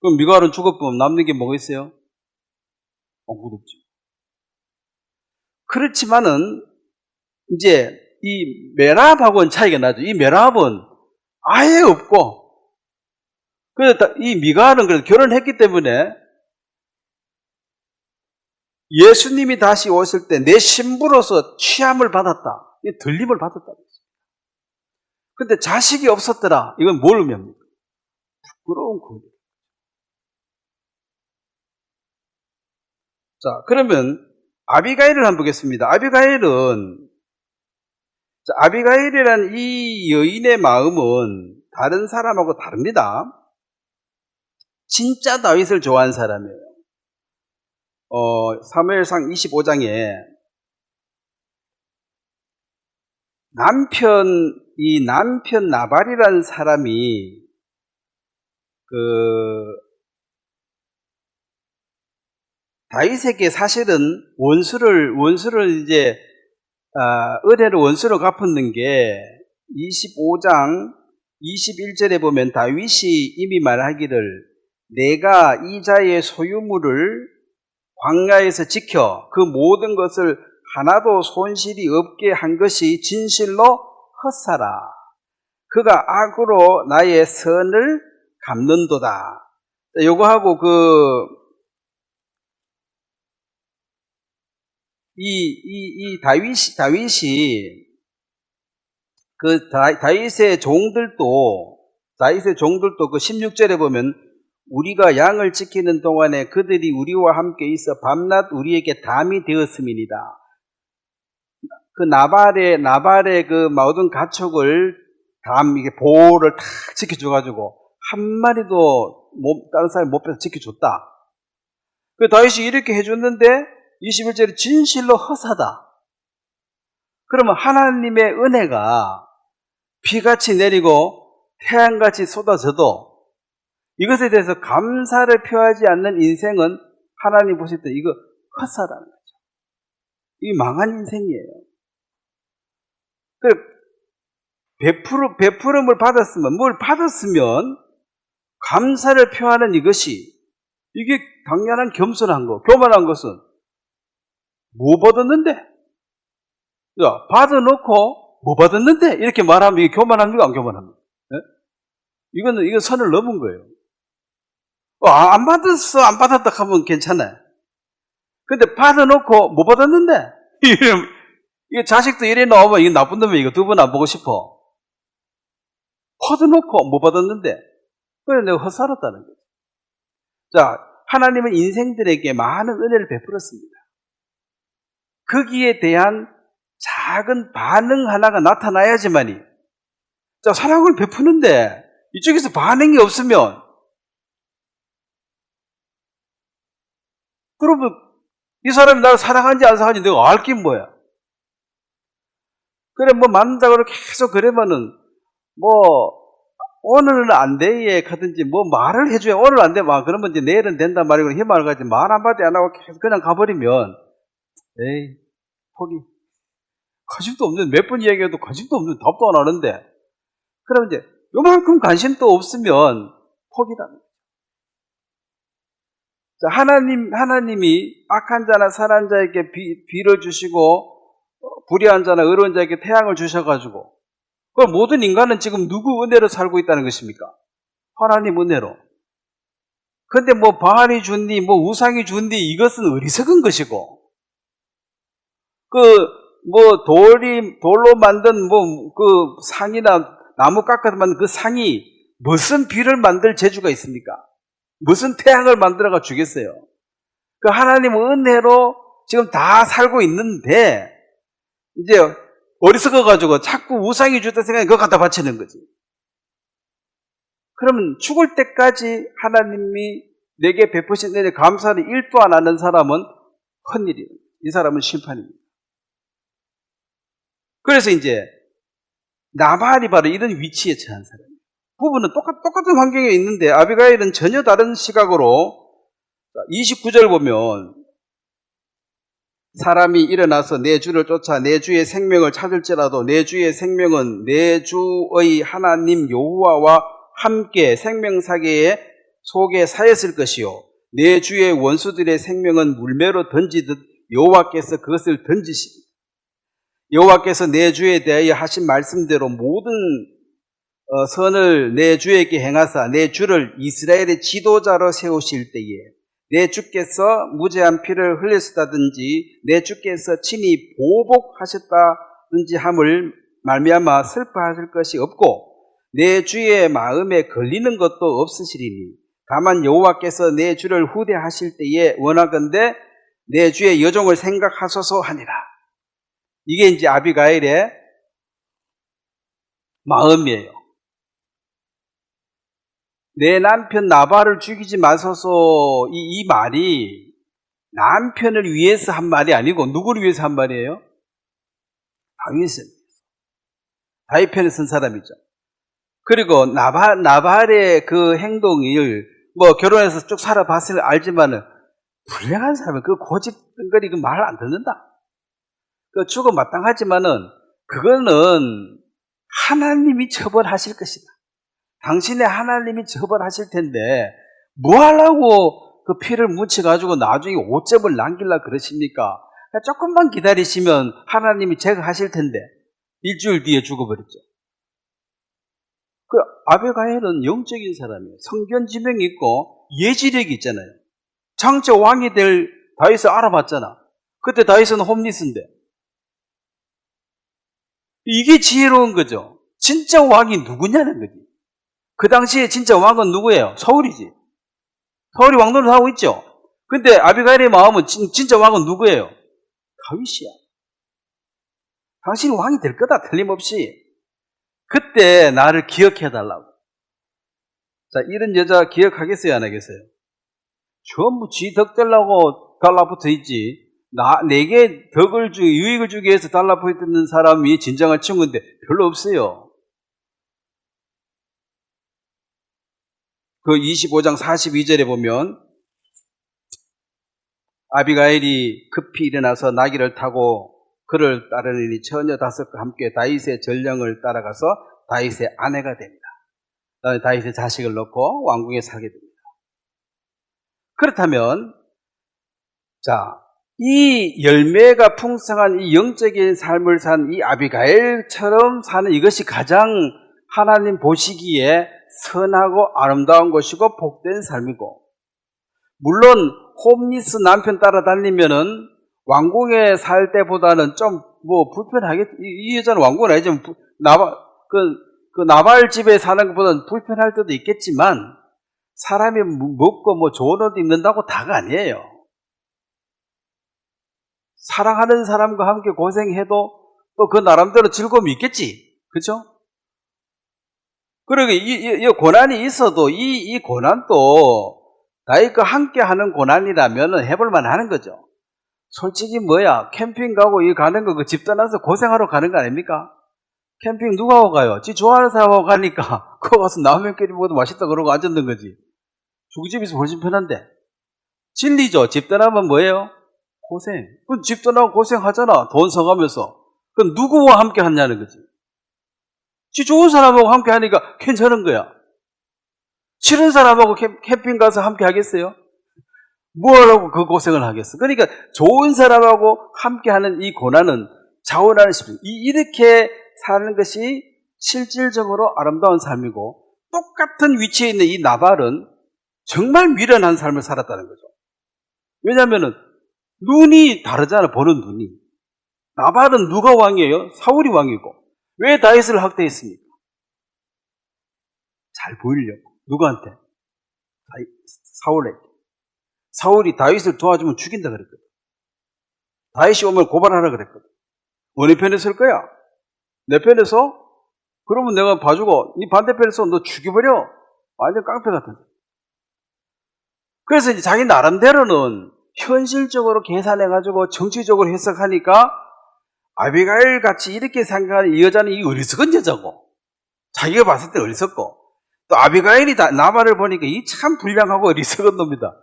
그럼 미갈은 죽었으면 남는 게 뭐가 있어요? 아무것도 없죠. 그렇지만은 이제 이 메랍하고는 차이가 나죠. 이 메랍은 아예 없고 그래서 이 미갈은 그래도 결혼했기 때문에 예수님이 다시 오실 때 내 신부로서 취함을 받았다. 들림을 받았다. 근데 자식이 없었더라. 이건 뭘 의미합니까? 부끄러운 거예요. 자, 그러면 아비가일을 한번 보겠습니다. 아비가일이란 이 여인의 마음은 다른 사람하고 다릅니다. 진짜 다윗을 좋아하는 사람이에요. 사무엘상 25장에 남편 나발이라는 사람이 다윗에게 사실은 원수를 이제 의뢰를 원수로 갚았는 게 25장 21절에 보면 다윗이 이미 말하기를 내가 이 자의 소유물을 광야에서 지켜 그 모든 것을 하나도 손실이 없게 한 것이 진실로 헛사라. 그가 악으로 나의 선을 갚는도다. 요거하고 다윗이 다윗의 종들도 그 16절에 보면 우리가 양을 지키는 동안에 그들이 우리와 함께 있어 밤낮 우리에게 담이 되었음이니이다. 그 나발의 그 모든 가축을 이게 보호를 탁 지켜줘가지고 한 마리도 다른 사람이 못 빼서 지켜줬다. 그 다윗이 이렇게 해줬는데 21절에 진실로 허사다. 그러면 하나님의 은혜가 비같이 내리고 태양같이 쏟아져도 이것에 대해서 감사를 표하지 않는 인생은 하나님 보실 때 이거 헛사라는 거죠. 이게 망한 인생이에요. 베푸름을 받았으면, 뭘 받았으면 감사를 표하는 이것이, 이게 당연한 겸손한 거, 교만한 것은 뭐 받았는데? 야, 받아놓고 뭐 받았는데? 이렇게 말하면 이게 교만합니까? 안 교만합니까? 네? 이건 선을 넘은 거예요. 안 받았어, 안 받았다 하면 괜찮아요. 근데 받아놓고 뭐 받았는데? 이게 자식도 이래 나오면 이거 나쁜 놈이 이거 두 번 안 보고 싶어. 받아놓고 뭐 받았는데? 그래 내가 헛살았다는 거죠. 자, 하나님은 인생들에게 많은 은혜를 베풀었습니다. 거기에 대한 작은 반응 하나가 나타나야지만이, 자, 사랑을 베푸는데 이쪽에서 반응이 없으면, 그러면 이 사람이 나를 사랑하는지 안 사랑하는지 내가 알 게 뭐야? 그래, 뭐 만난다고 계속 그러면은, 오늘은 안 돼, 하든지, 말을 해줘야, 오늘 안 돼, 그러면 이제 내일은 된단 말이고, 희망을 가지고, 말 한마디 안 하고 계속 그냥 가버리면, 에이, 포기. 관심도 없는, 몇 번 이야기해도 관심도 없는, 답도 안 하는데, 그럼 이제, 요만큼 관심도 없으면, 포기다. 자, 하나님이 악한 자나 선한 자에게 비를 주시고, 불의한 자나 의로운 자에게 태양을 주셔가지고, 그 모든 인간은 지금 누구 은혜로 살고 있다는 것입니까? 하나님 은혜로. 근데 바알이 준니, 우상이 준니, 이것은 어리석은 것이고, 돌로 만든 상이나 나무 깎아서 만든 그 상이 무슨 비를 만들 재주가 있습니까? 무슨 태양을 만들어가 주겠어요? 그 하나님 은혜로 지금 다 살고 있는데, 이제 어리석어가지고 자꾸 우상이 주다 생각에 그거 갖다 바치는 거지. 그러면 죽을 때까지 하나님이 내게 베푸신 은혜 감사를 1도 안 하는 사람은 헛일이에요. 이 사람은 심판입니다. 그래서 이제 나발이 바로 이런 위치에 처한 사람이에요. 부부는 똑같은 환경에 있는데 아비가일은 전혀 다른 시각으로 29절 보면 사람이 일어나서 내 주를 쫓아 내 주의 생명을 찾을지라도 내 주의 생명은 내 주의 하나님 여호와와 함께 생명사계의 속에 사였을 것이요 내 주의 원수들의 생명은 물매로 던지듯 여호와께서 그것을 던지시니 여호와께서 내 주에 대하여 하신 말씀대로 모든 선을 내 주에게 행하사 내 주를 이스라엘의 지도자로 세우실 때에 내 주께서 무죄한 피를 흘렸다든지 내 주께서 친히 보복하셨다든지 함을 말미암아 슬퍼하실 것이 없고 내 주의 마음에 걸리는 것도 없으시리니 다만 여호와께서 내 주를 후대하실 때에 원하건대 내 주의 여종을 생각하소서 하니라. 이게 이제 아비가일의 마음이에요. 내 남편 나발을 죽이지 마소서 이 말이 남편을 위해서 한 말이 아니고 누구를 위해서 한 말이에요? 다윗 편에 선 사람이죠. 그리고 나발의 그 행동을 결혼해서 쭉 살아봤을 알지만은 불량한 사람은 그 고집거리 그 말 안 듣는다. 그 죽어 마땅하지만은 그거는 하나님이 처벌하실 것이다. 당신의 하나님이 처벌하실 텐데 뭐 하려고 그 피를 묻혀가지고 나중에 5점을 남기려 그러십니까? 조금만 기다리시면 하나님이 제거하실 텐데 일주일 뒤에 죽어버렸죠. 그 아비가일은 영적인 사람이에요. 성견 지명이 있고 예지력이 있잖아요. 장차 왕이 될 다윗을 알아봤잖아. 그때 다윗은 홈리스인데. 이게 지혜로운 거죠. 진짜 왕이 누구냐는 거지. 그 당시에 진짜 왕은 누구예요? 사울이지. 사울이 왕노릇 하고 있죠. 근데 아비가일의 마음은 진짜 왕은 누구예요? 다윗이야. 당신이 왕이 될 거다, 틀림없이. 그때 나를 기억해달라고. 자, 이런 여자 기억하겠어요, 안 하겠어요? 전부 지 덕 되려고 달라붙어 있지. 내게 유익을 주기 위해서 달라붙어 있는 사람이 진정한 친구인데 별로 없어요. 그 25장 42절에 보면 아비가일이 급히 일어나서 나귀를 타고 그를 따르니 처녀 5과 함께 다윗의 전령을 따라가서 다윗의 아내가 됩니다. 다윗의 자식을 낳고 왕궁에 살게 됩니다. 그렇다면 자, 이 열매가 풍성한 이 영적인 삶을 산 이 아비가일처럼 사는 이것이 가장 하나님 보시기에 선하고 아름다운 것이고 복된 삶이고, 물론 홈리스 남편 따라다니면은 왕궁에 살 때보다는 좀 불편하겠. 이 여자는 왕궁은 아니지만 나발 집에 사는 것보다는 불편할 때도 있겠지만 사람이 먹고 좋은 옷 입는다고 다가 아니에요. 사랑하는 사람과 함께 고생해도 또 그 나름대로 즐거움이 있겠지. 그렇죠? 그러게 이 고난이 있어도 이 고난도 다윗과 함께 하는 고난이라면 해볼만 하는 거죠. 솔직히 캠핑 가고 가는 거 집 떠나서 고생하러 가는 거 아닙니까? 캠핑 누가 하고 가요? 지 좋아하는 사람하고 가니까 그거 가서 라면끼리 먹어도 맛있다 그러고 앉았는 거지. 죽집에서 훨씬 편한데. 진리죠. 집 떠나면 뭐예요? 고생. 그럼 집 떠나고 고생하잖아. 돈 써가면서. 그럼 누구와 함께 하냐는 거지. 지 좋은 사람하고 함께 하니까 괜찮은 거야. 싫은 사람하고 캠핑 가서 함께 하겠어요? 뭐하라고 그 고생을 하겠어? 그러니까 좋은 사람하고 함께하는 이 고난은 자원하는 싶은 이렇게 사는 것이 실질적으로 아름다운 삶이고, 똑같은 위치에 있는 이 나발은 정말 미련한 삶을 살았다는 거죠. 왜냐하면 눈이 다르잖아. 보는 눈이. 나발은 누가 왕이에요? 사울이 왕이고. 왜 다윗을 학대했습니까? 잘 보이려고. 누구한테? 사울에게. 사울이 다윗을 도와주면 죽인다 그랬거든. 다윗이 오면 고발하라 그랬거든. 어느 편에 설 거야? 내 편에서? 그러면 내가 봐주고 네 반대편에서 너 죽여버려. 완전 깡패 같은데. 그래서 이제 자기 나름대로는 현실적으로 계산해가지고 정치적으로 해석하니까 아비가일 같이 이렇게 생각하는 이 여자는 이 어리석은 여자고, 자기가 봤을 때 어리석고, 또 아비가일이 나발을 보니까 이 참 불량하고 어리석은 놈이다.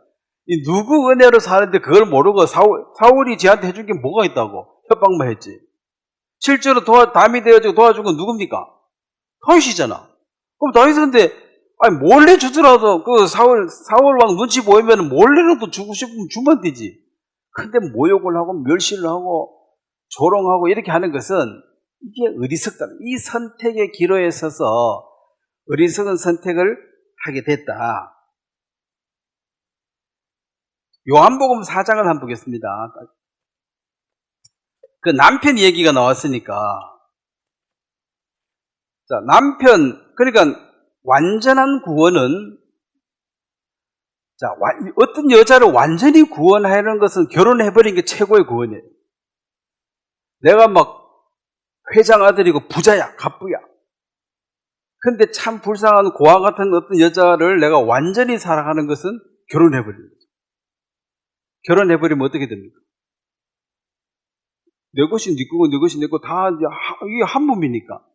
이 누구 은혜로 사는데 그걸 모르고 사울이 지한테 해준 게 뭐가 있다고 협박만 했지. 실제로 담이 되어지고 도와준 건 누굽니까? 다윗이잖아. 그럼 다윗은 근데 몰래 주더라도 그 사울 왕 눈치 보이면 몰래라도 주고 싶으면 주면 되지. 근데 모욕을 하고 멸시를 하고 조롱하고 이렇게 하는 것은 이게 어리석다. 이 선택의 기로에 서서 어리석은 선택을 하게 됐다. 요한복음 4장을 한번 보겠습니다. 그 남편 얘기가 나왔으니까. 자, 그러니까 완전한 구원은, 어떤 여자를 완전히 구원하는 것은 결혼해버린 게 최고의 구원이에요. 내가 회장 아들이고 부자야, 갑부야. 근데 참 불쌍한 고아 같은 어떤 여자를 내가 완전히 사랑하는 것은 결혼해버린 거죠. 결혼해버리면 어떻게 됩니까? 내 것이 네 거고 내 것이 내 거 다 이게 한 몸이니까.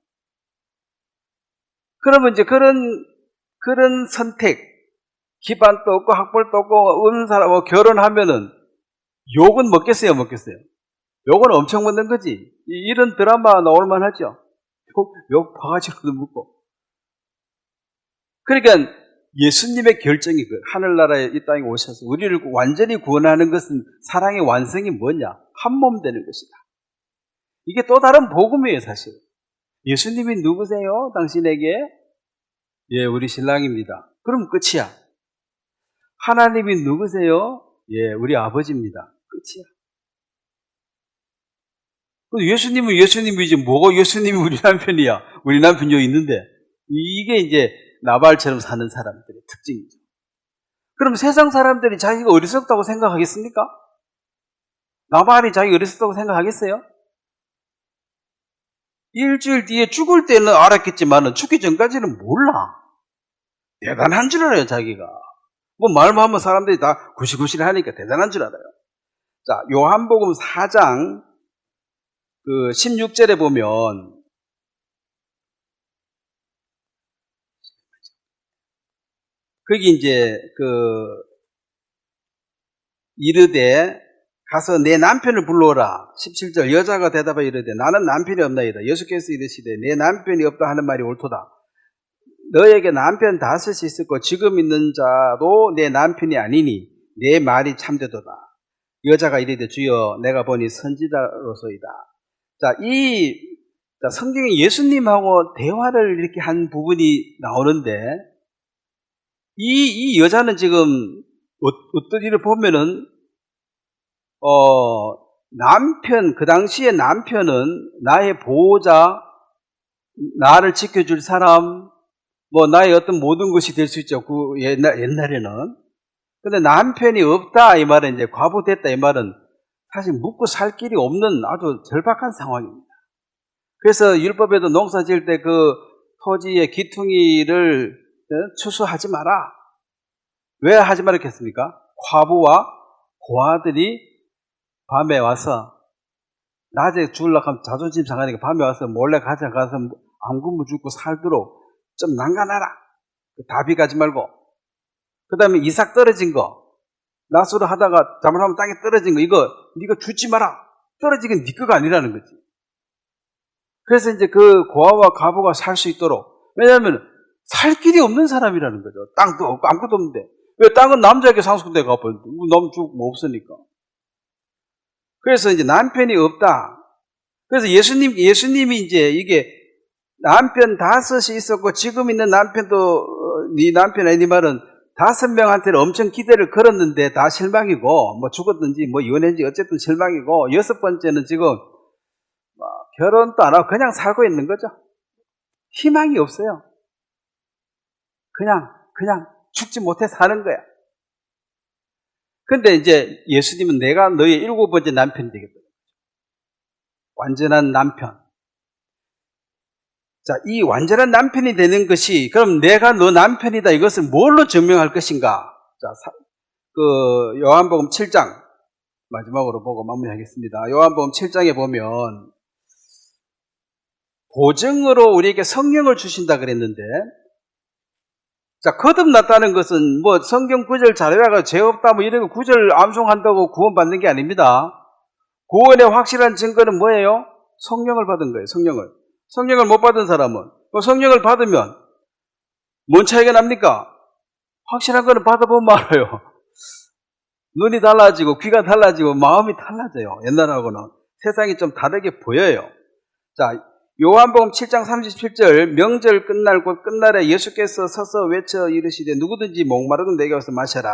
그러면 이제 그런 선택, 기반도 없고 학벌도 없고 없는 사람하고 결혼하면은 욕은 먹겠어요, 먹겠어요? 욕은 엄청 먹는 거지. 이런 드라마 나올만 하죠. 욕 바가지로도 먹고. 그러니까 예수님의 결정이 하늘나라에 이 땅에 오셔서 우리를 완전히 구원하는 것은 사랑의 완성이 뭐냐? 한 몸 되는 것이다. 이게 또 다른 복음이에요, 사실. 예수님이 누구세요? 당신에게? 예, 우리 신랑입니다. 그럼 끝이야. 하나님이 누구세요? 예, 우리 아버지입니다. 끝이야. 예수님은 예수님이지 뭐가 예수님이 우리 남편이야. 우리 남편 여기 있는데. 이게 이제 나발처럼 사는 사람들의 특징이죠. 그럼 세상 사람들이 자기가 어리석다고 생각하겠습니까? 나발이 자기가 어리석다고 생각하겠어요? 일주일 뒤에 죽을 때는 알았겠지만 죽기 전까지는 몰라. 대단한 줄 알아요, 자기가. 뭐 말만 하면 사람들이 다 구시구시 하니까 대단한 줄 알아요. 자, 요한복음 4장 16절에 보면 거기 이제 이르되 가서 내 남편을 불러오라. 17절 여자가 대답하여 이르되 나는 남편이 없나이다. 예수께서 이르시되 내 남편이 없다 하는 말이 옳도다. 너에게 남편 다섯이 있었고 지금 있는 자도 내 남편이 아니니 내 말이 참되도다. 여자가 이르되 주여 내가 보니 선지자로소이다. 자, 성경에 예수님하고 대화를 이렇게 한 부분이 나오는데 이 여자는 지금 어떤 일을 보면은 그 당시에 남편은 나의 보호자, 나를 지켜줄 사람, 뭐 나의 어떤 모든 것이 될 수 있죠. 옛날에는. 근데 남편이 없다 이 말은 이제 과부됐다 이 말은 사실 묵고 살 길이 없는 아주 절박한 상황입니다. 그래서 율법에도 농사 지을 때 그 토지의 기퉁이를 추수하지 마라. 왜 하지 말았겠습니까? 과부와 고아들이 밤에 와서 낮에 죽으려고 하면 자존심 상하니까 밤에 와서 몰래 가져가서 안구무 죽고 살도록 좀 난간하라. 다비 가지 말고. 그 다음에 이삭 떨어진 거, 나수를 하다가 잘못하면 땅에 떨어진 거, 이거 네가 주지 마라. 떨어지긴 네 거가 아니라는 거지. 그래서 이제 그 고아와 과부가 살 수 있도록. 왜냐하면 살 길이 없는 사람이라는 거죠. 땅도 없고 아무것도 없는데. 왜 땅은 남자에게 상속돼 가버려. 너무 뭐 없으니까. 그래서 이제 남편이 없다. 그래서 예수님이 이제 이게 남편 다섯이 있었고 지금 있는 남편도 네 남편 아니 말은 5명한테는 엄청 기대를 걸었는데 다 실망이고 뭐 죽었든지 뭐 이혼했는지 어쨌든 실망이고 6번째는 지금 결혼도 안 하고 그냥 살고 있는 거죠. 희망이 없어요. 그냥 죽지 못해 사는 거야. 근데 이제 예수님은 내가 너의 7번째 남편이 되겠다. 완전한 남편. 자, 이 완전한 남편이 되는 것이 그럼 내가 너 남편이다 이것을 뭘로 증명할 것인가? 자, 요한복음 7장 마지막으로 보고 마무리하겠습니다. 요한복음 7장에 보면 보증으로 우리에게 성령을 주신다 그랬는데 자, 거듭났다는 것은 뭐 성경 구절 잘 외워가 죄 없다 뭐 이런 거 구절 암송한다고 구원받는 게 아닙니다. 구원의 확실한 증거는 뭐예요? 성령을 받은 거예요. 성령을 못 받은 사람은 성령을 받으면 뭔 차이가 납니까? 확실한 거는 받아보면 알아요. 눈이 달라지고 귀가 달라지고 마음이 달라져요. 옛날하고는 세상이 좀 다르게 보여요. 자, 요한복음 7장 37절 명절 끝날 곧 끝날에 예수께서 서서 외쳐 이르시되 누구든지 목마르든 내게 와서 마셔라.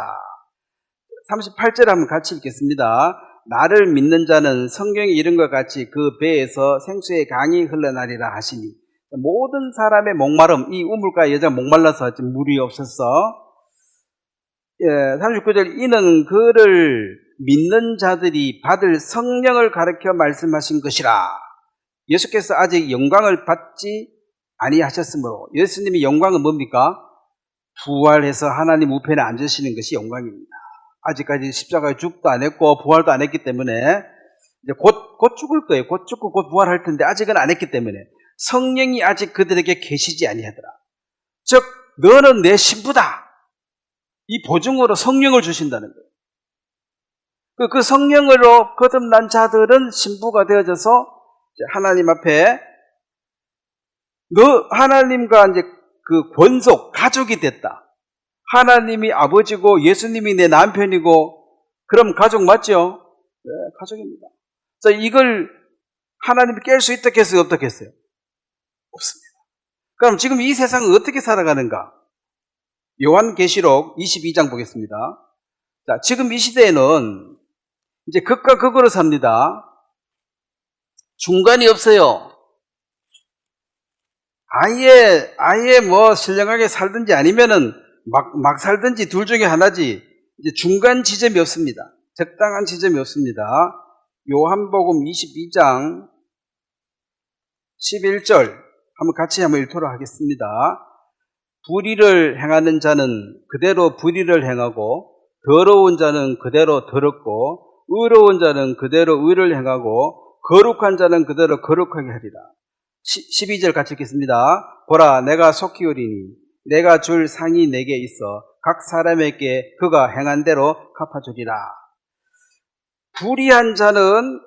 38절 한번 같이 읽겠습니다. 나를 믿는 자는 성경에 이른 것 같이 그 배에서 생수의 강이 흘러나리라 하시니 모든 사람의 목마름, 이 우물가에 여자가 목말라서 물이 없었어. 39절 이는 그를 믿는 자들이 받을 성령을 가르쳐 말씀하신 것이라. 예수께서 아직 영광을 받지 아니하셨으므로 예수님의 영광은 뭡니까? 부활해서 하나님 우편에 앉으시는 것이 영광입니다. 아직까지 십자가에 죽도 안 했고 부활도 안 했기 때문에 이제 곧 죽을 거예요. 곧 죽고 곧 부활할 텐데 아직은 안 했기 때문에 성령이 아직 그들에게 계시지 아니하더라. 즉 너는 내 신부다. 이 보증으로 성령을 주신다는 거예요. 그 성령으로 거듭난 자들은 신부가 되어져서 하나님 앞에 너 하나님과 이제 그 권속 가족이 됐다. 하나님이 아버지고 예수님이 내 남편이고 그럼 가족 맞죠? 네, 가족입니다. 자, 이걸 하나님이 깰 수 있다 했어요? 없다 했어요? 없습니다. 그럼 지금 이 세상은 어떻게 살아가는가? 요한계시록 22장 보겠습니다. 자, 지금 이 시대에는 이제 극과 극으로 삽니다. 중간이 없어요. 아예 뭐 신령하게 살든지 아니면은 막 살든지 둘 중에 하나지, 이제 중간 지점이 없습니다. 적당한 지점이 없습니다. 요한복음 22장 11절 한번 같이 한번 읽도록 하겠습니다. 불의를 행하는 자는 그대로 불의를 행하고, 더러운 자는 그대로 더럽고, 의로운 자는 그대로 의를 행하고, 거룩한 자는 그대로 거룩하게 하리라. 12절 같이 읽겠습니다. 보라, 내가 속히 오리니 내가 줄 상이 내게 있어 각 사람에게 그가 행한 대로 갚아주리라. 불의한 자는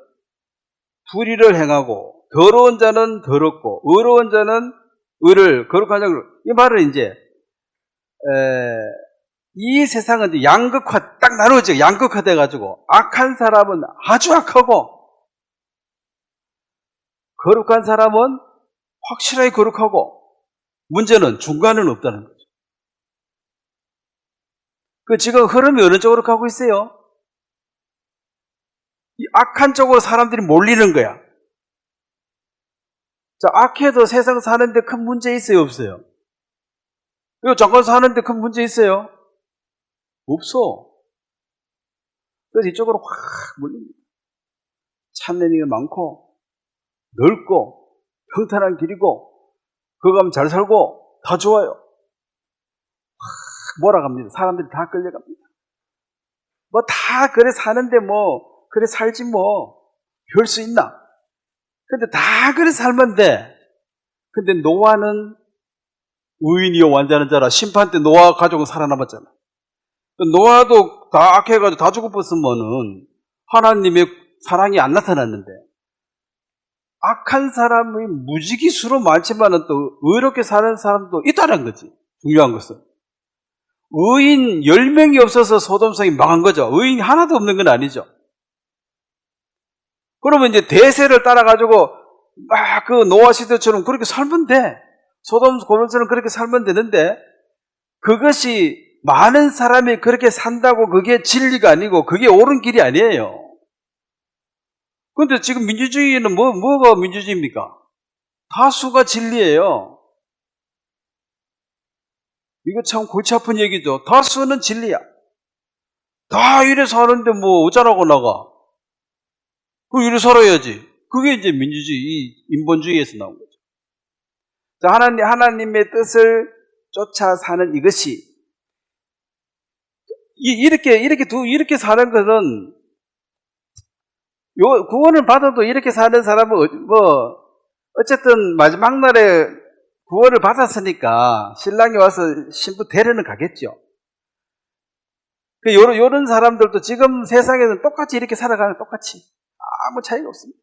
불의를 행하고, 더러운 자는 더럽고, 의로운 자는 의를, 거룩한 자는, 이 말은 이제 이 세상은 이제 딱 나누어져. 양극화돼 가지고 악한 사람은 아주 악하고, 거룩한 사람은 확실하게 거룩하고, 문제는 중간은 없다는 거죠. 그 지금 흐름이 어느 쪽으로 가고 있어요? 이 악한 쪽으로 사람들이 몰리는 거야. 자, 악해도 세상 사는데 큰 문제 있어요, 없어요? 이거 잠깐 사는데 큰 문제 있어요? 없어. 그래서 이쪽으로 확 몰립니다. 찾는 일이 많고, 넓고, 평탄한 길이고, 그거 가면 잘 살고, 다 좋아요. 확 몰아갑니다. 사람들이 다 끌려갑니다. 뭐 다 그래 사는데 뭐, 그래 살지 뭐, 별 수 있나? 근데 다 그래 살면 돼. 근데 노아는 의인이요 완전한 자라. 심판 때 노아 가족은 살아남았잖아. 노아도 다 악해가지고 다 죽어버렸으면은 하나님의 사랑이 안 나타났는데, 악한 사람이 무지개 수로 많지만은 또 의롭게 사는 사람도 있다는 거지. 중요한 것은 의인 10명이 없어서 소돔성이 망한 거죠. 의인이 하나도 없는 건 아니죠. 그러면 이제 대세를 따라가지고 막 그 노아 시대처럼 그렇게 살면 돼. 소돔 고모처럼 그렇게 살면 되는데, 그것이 많은 사람이 그렇게 산다고 그게 진리가 아니고 그게 옳은 길이 아니에요. 그런데 지금 민주주의는 뭐가 민주주의입니까? 다수가 진리예요. 이거 참 골치 아픈 얘기죠. 다수는 진리야. 다 이래 사는데 뭐 어쩌라고 나가? 그 이래 살아야지. 그게 이제 민주주의, 인본주의에서 나온 거죠. 자, 하나님의 뜻을 쫓아 사는 이것이, 이렇게 사는 것은, 구원을 받아도 이렇게 사는 사람은 어쨌든 마지막 날에 구원을 받았으니까 신랑이 와서 신부 데려는 가겠죠. 요런 사람들도 지금 세상에는 똑같이 이렇게 살아가는, 똑같이 아무 차이가 없습니다.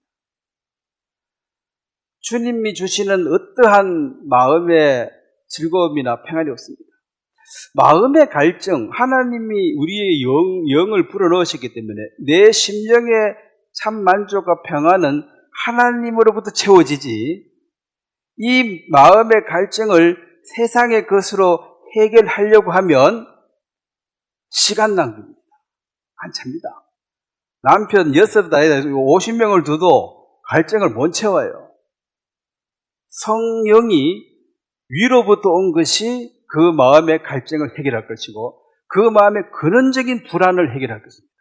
주님이 주시는 어떠한 마음의 즐거움이나 평안이 없습니다. 마음의 갈증, 하나님이 우리의 영을 불어넣으셨기 때문에 내 심령의 참 만족과 평안은 하나님으로부터 채워지지, 이 마음의 갈증을 세상의 것으로 해결하려고 하면 시간 낭비입니다. 한참입니다. 남편 6다 50명을 둬도 갈증을 못 채워요. 성령이 위로부터 온 것이 그 마음의 갈증을 해결할 것이고, 그 마음의 근원적인 불안을 해결할 것입니다.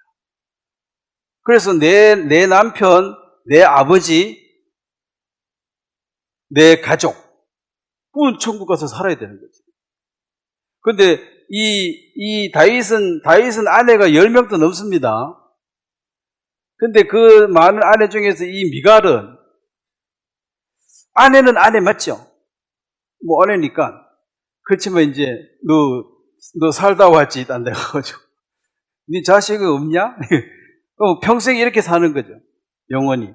그래서 내 남편, 내 아버지, 내 가족, 그건 천국 가서 살아야 되는 거지. 그런데 이 다윗은 아내가 10명도 넘습니다. 근데 그 많은 아내 중에서 이 미갈은, 아내는 아내 맞죠? 뭐 아내니까. 그렇지만 이제 너 살다 왔지, 딴 데 가가지고. 네 자식이 없냐? 평생 이렇게 사는 거죠. 영원히.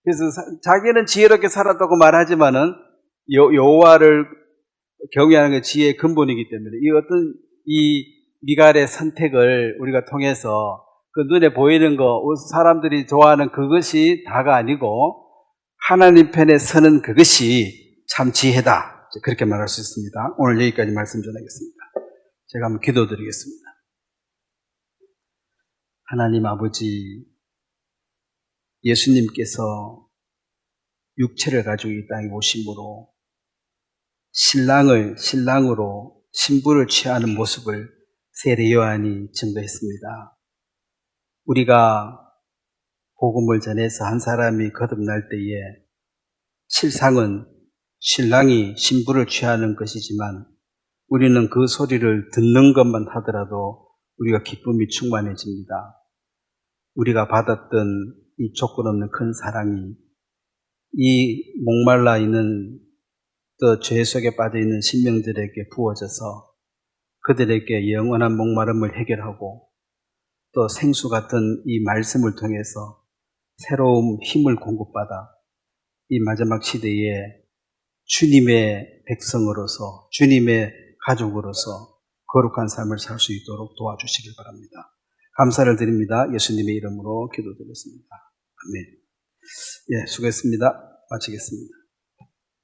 그래서 자기는 지혜롭게 살았다고 말하지만은 여호와를 경외하는 게 지혜의 근본이기 때문에 이 미갈의 선택을 우리가 통해서 그 눈에 보이는 거, 사람들이 좋아하는 그것이 다가 아니고 하나님 편에 서는 그것이 참 지혜다. 그렇게 말할 수 있습니다. 오늘 여기까지 말씀 전하겠습니다. 제가 한번 기도드리겠습니다. 하나님 아버지, 예수님께서 육체를 가지고 이 땅에 오심으로 신랑으로 신부를 취하는 모습을 세례 요한이 증거했습니다. 우리가 복음을 전해서 한 사람이 거듭날 때에 실상은 신랑이 신부를 취하는 것이지만 우리는 그 소리를 듣는 것만 하더라도 우리가 기쁨이 충만해집니다. 우리가 받았던 이 조건 없는 큰 사랑이 이 목말라 있는 또 죄 속에 빠져 있는 신명들에게 부어져서 그들에게 영원한 목마름을 해결하고 또 생수 같은 이 말씀을 통해서 새로운 힘을 공급받아 이 마지막 시대에 주님의 백성으로서 주님의 가족으로서 거룩한 삶을 살 수 있도록 도와주시길 바랍니다. 감사를 드립니다. 예수님의 이름으로 기도드렸습니다. 아멘. 예, 수고했습니다. 마치겠습니다.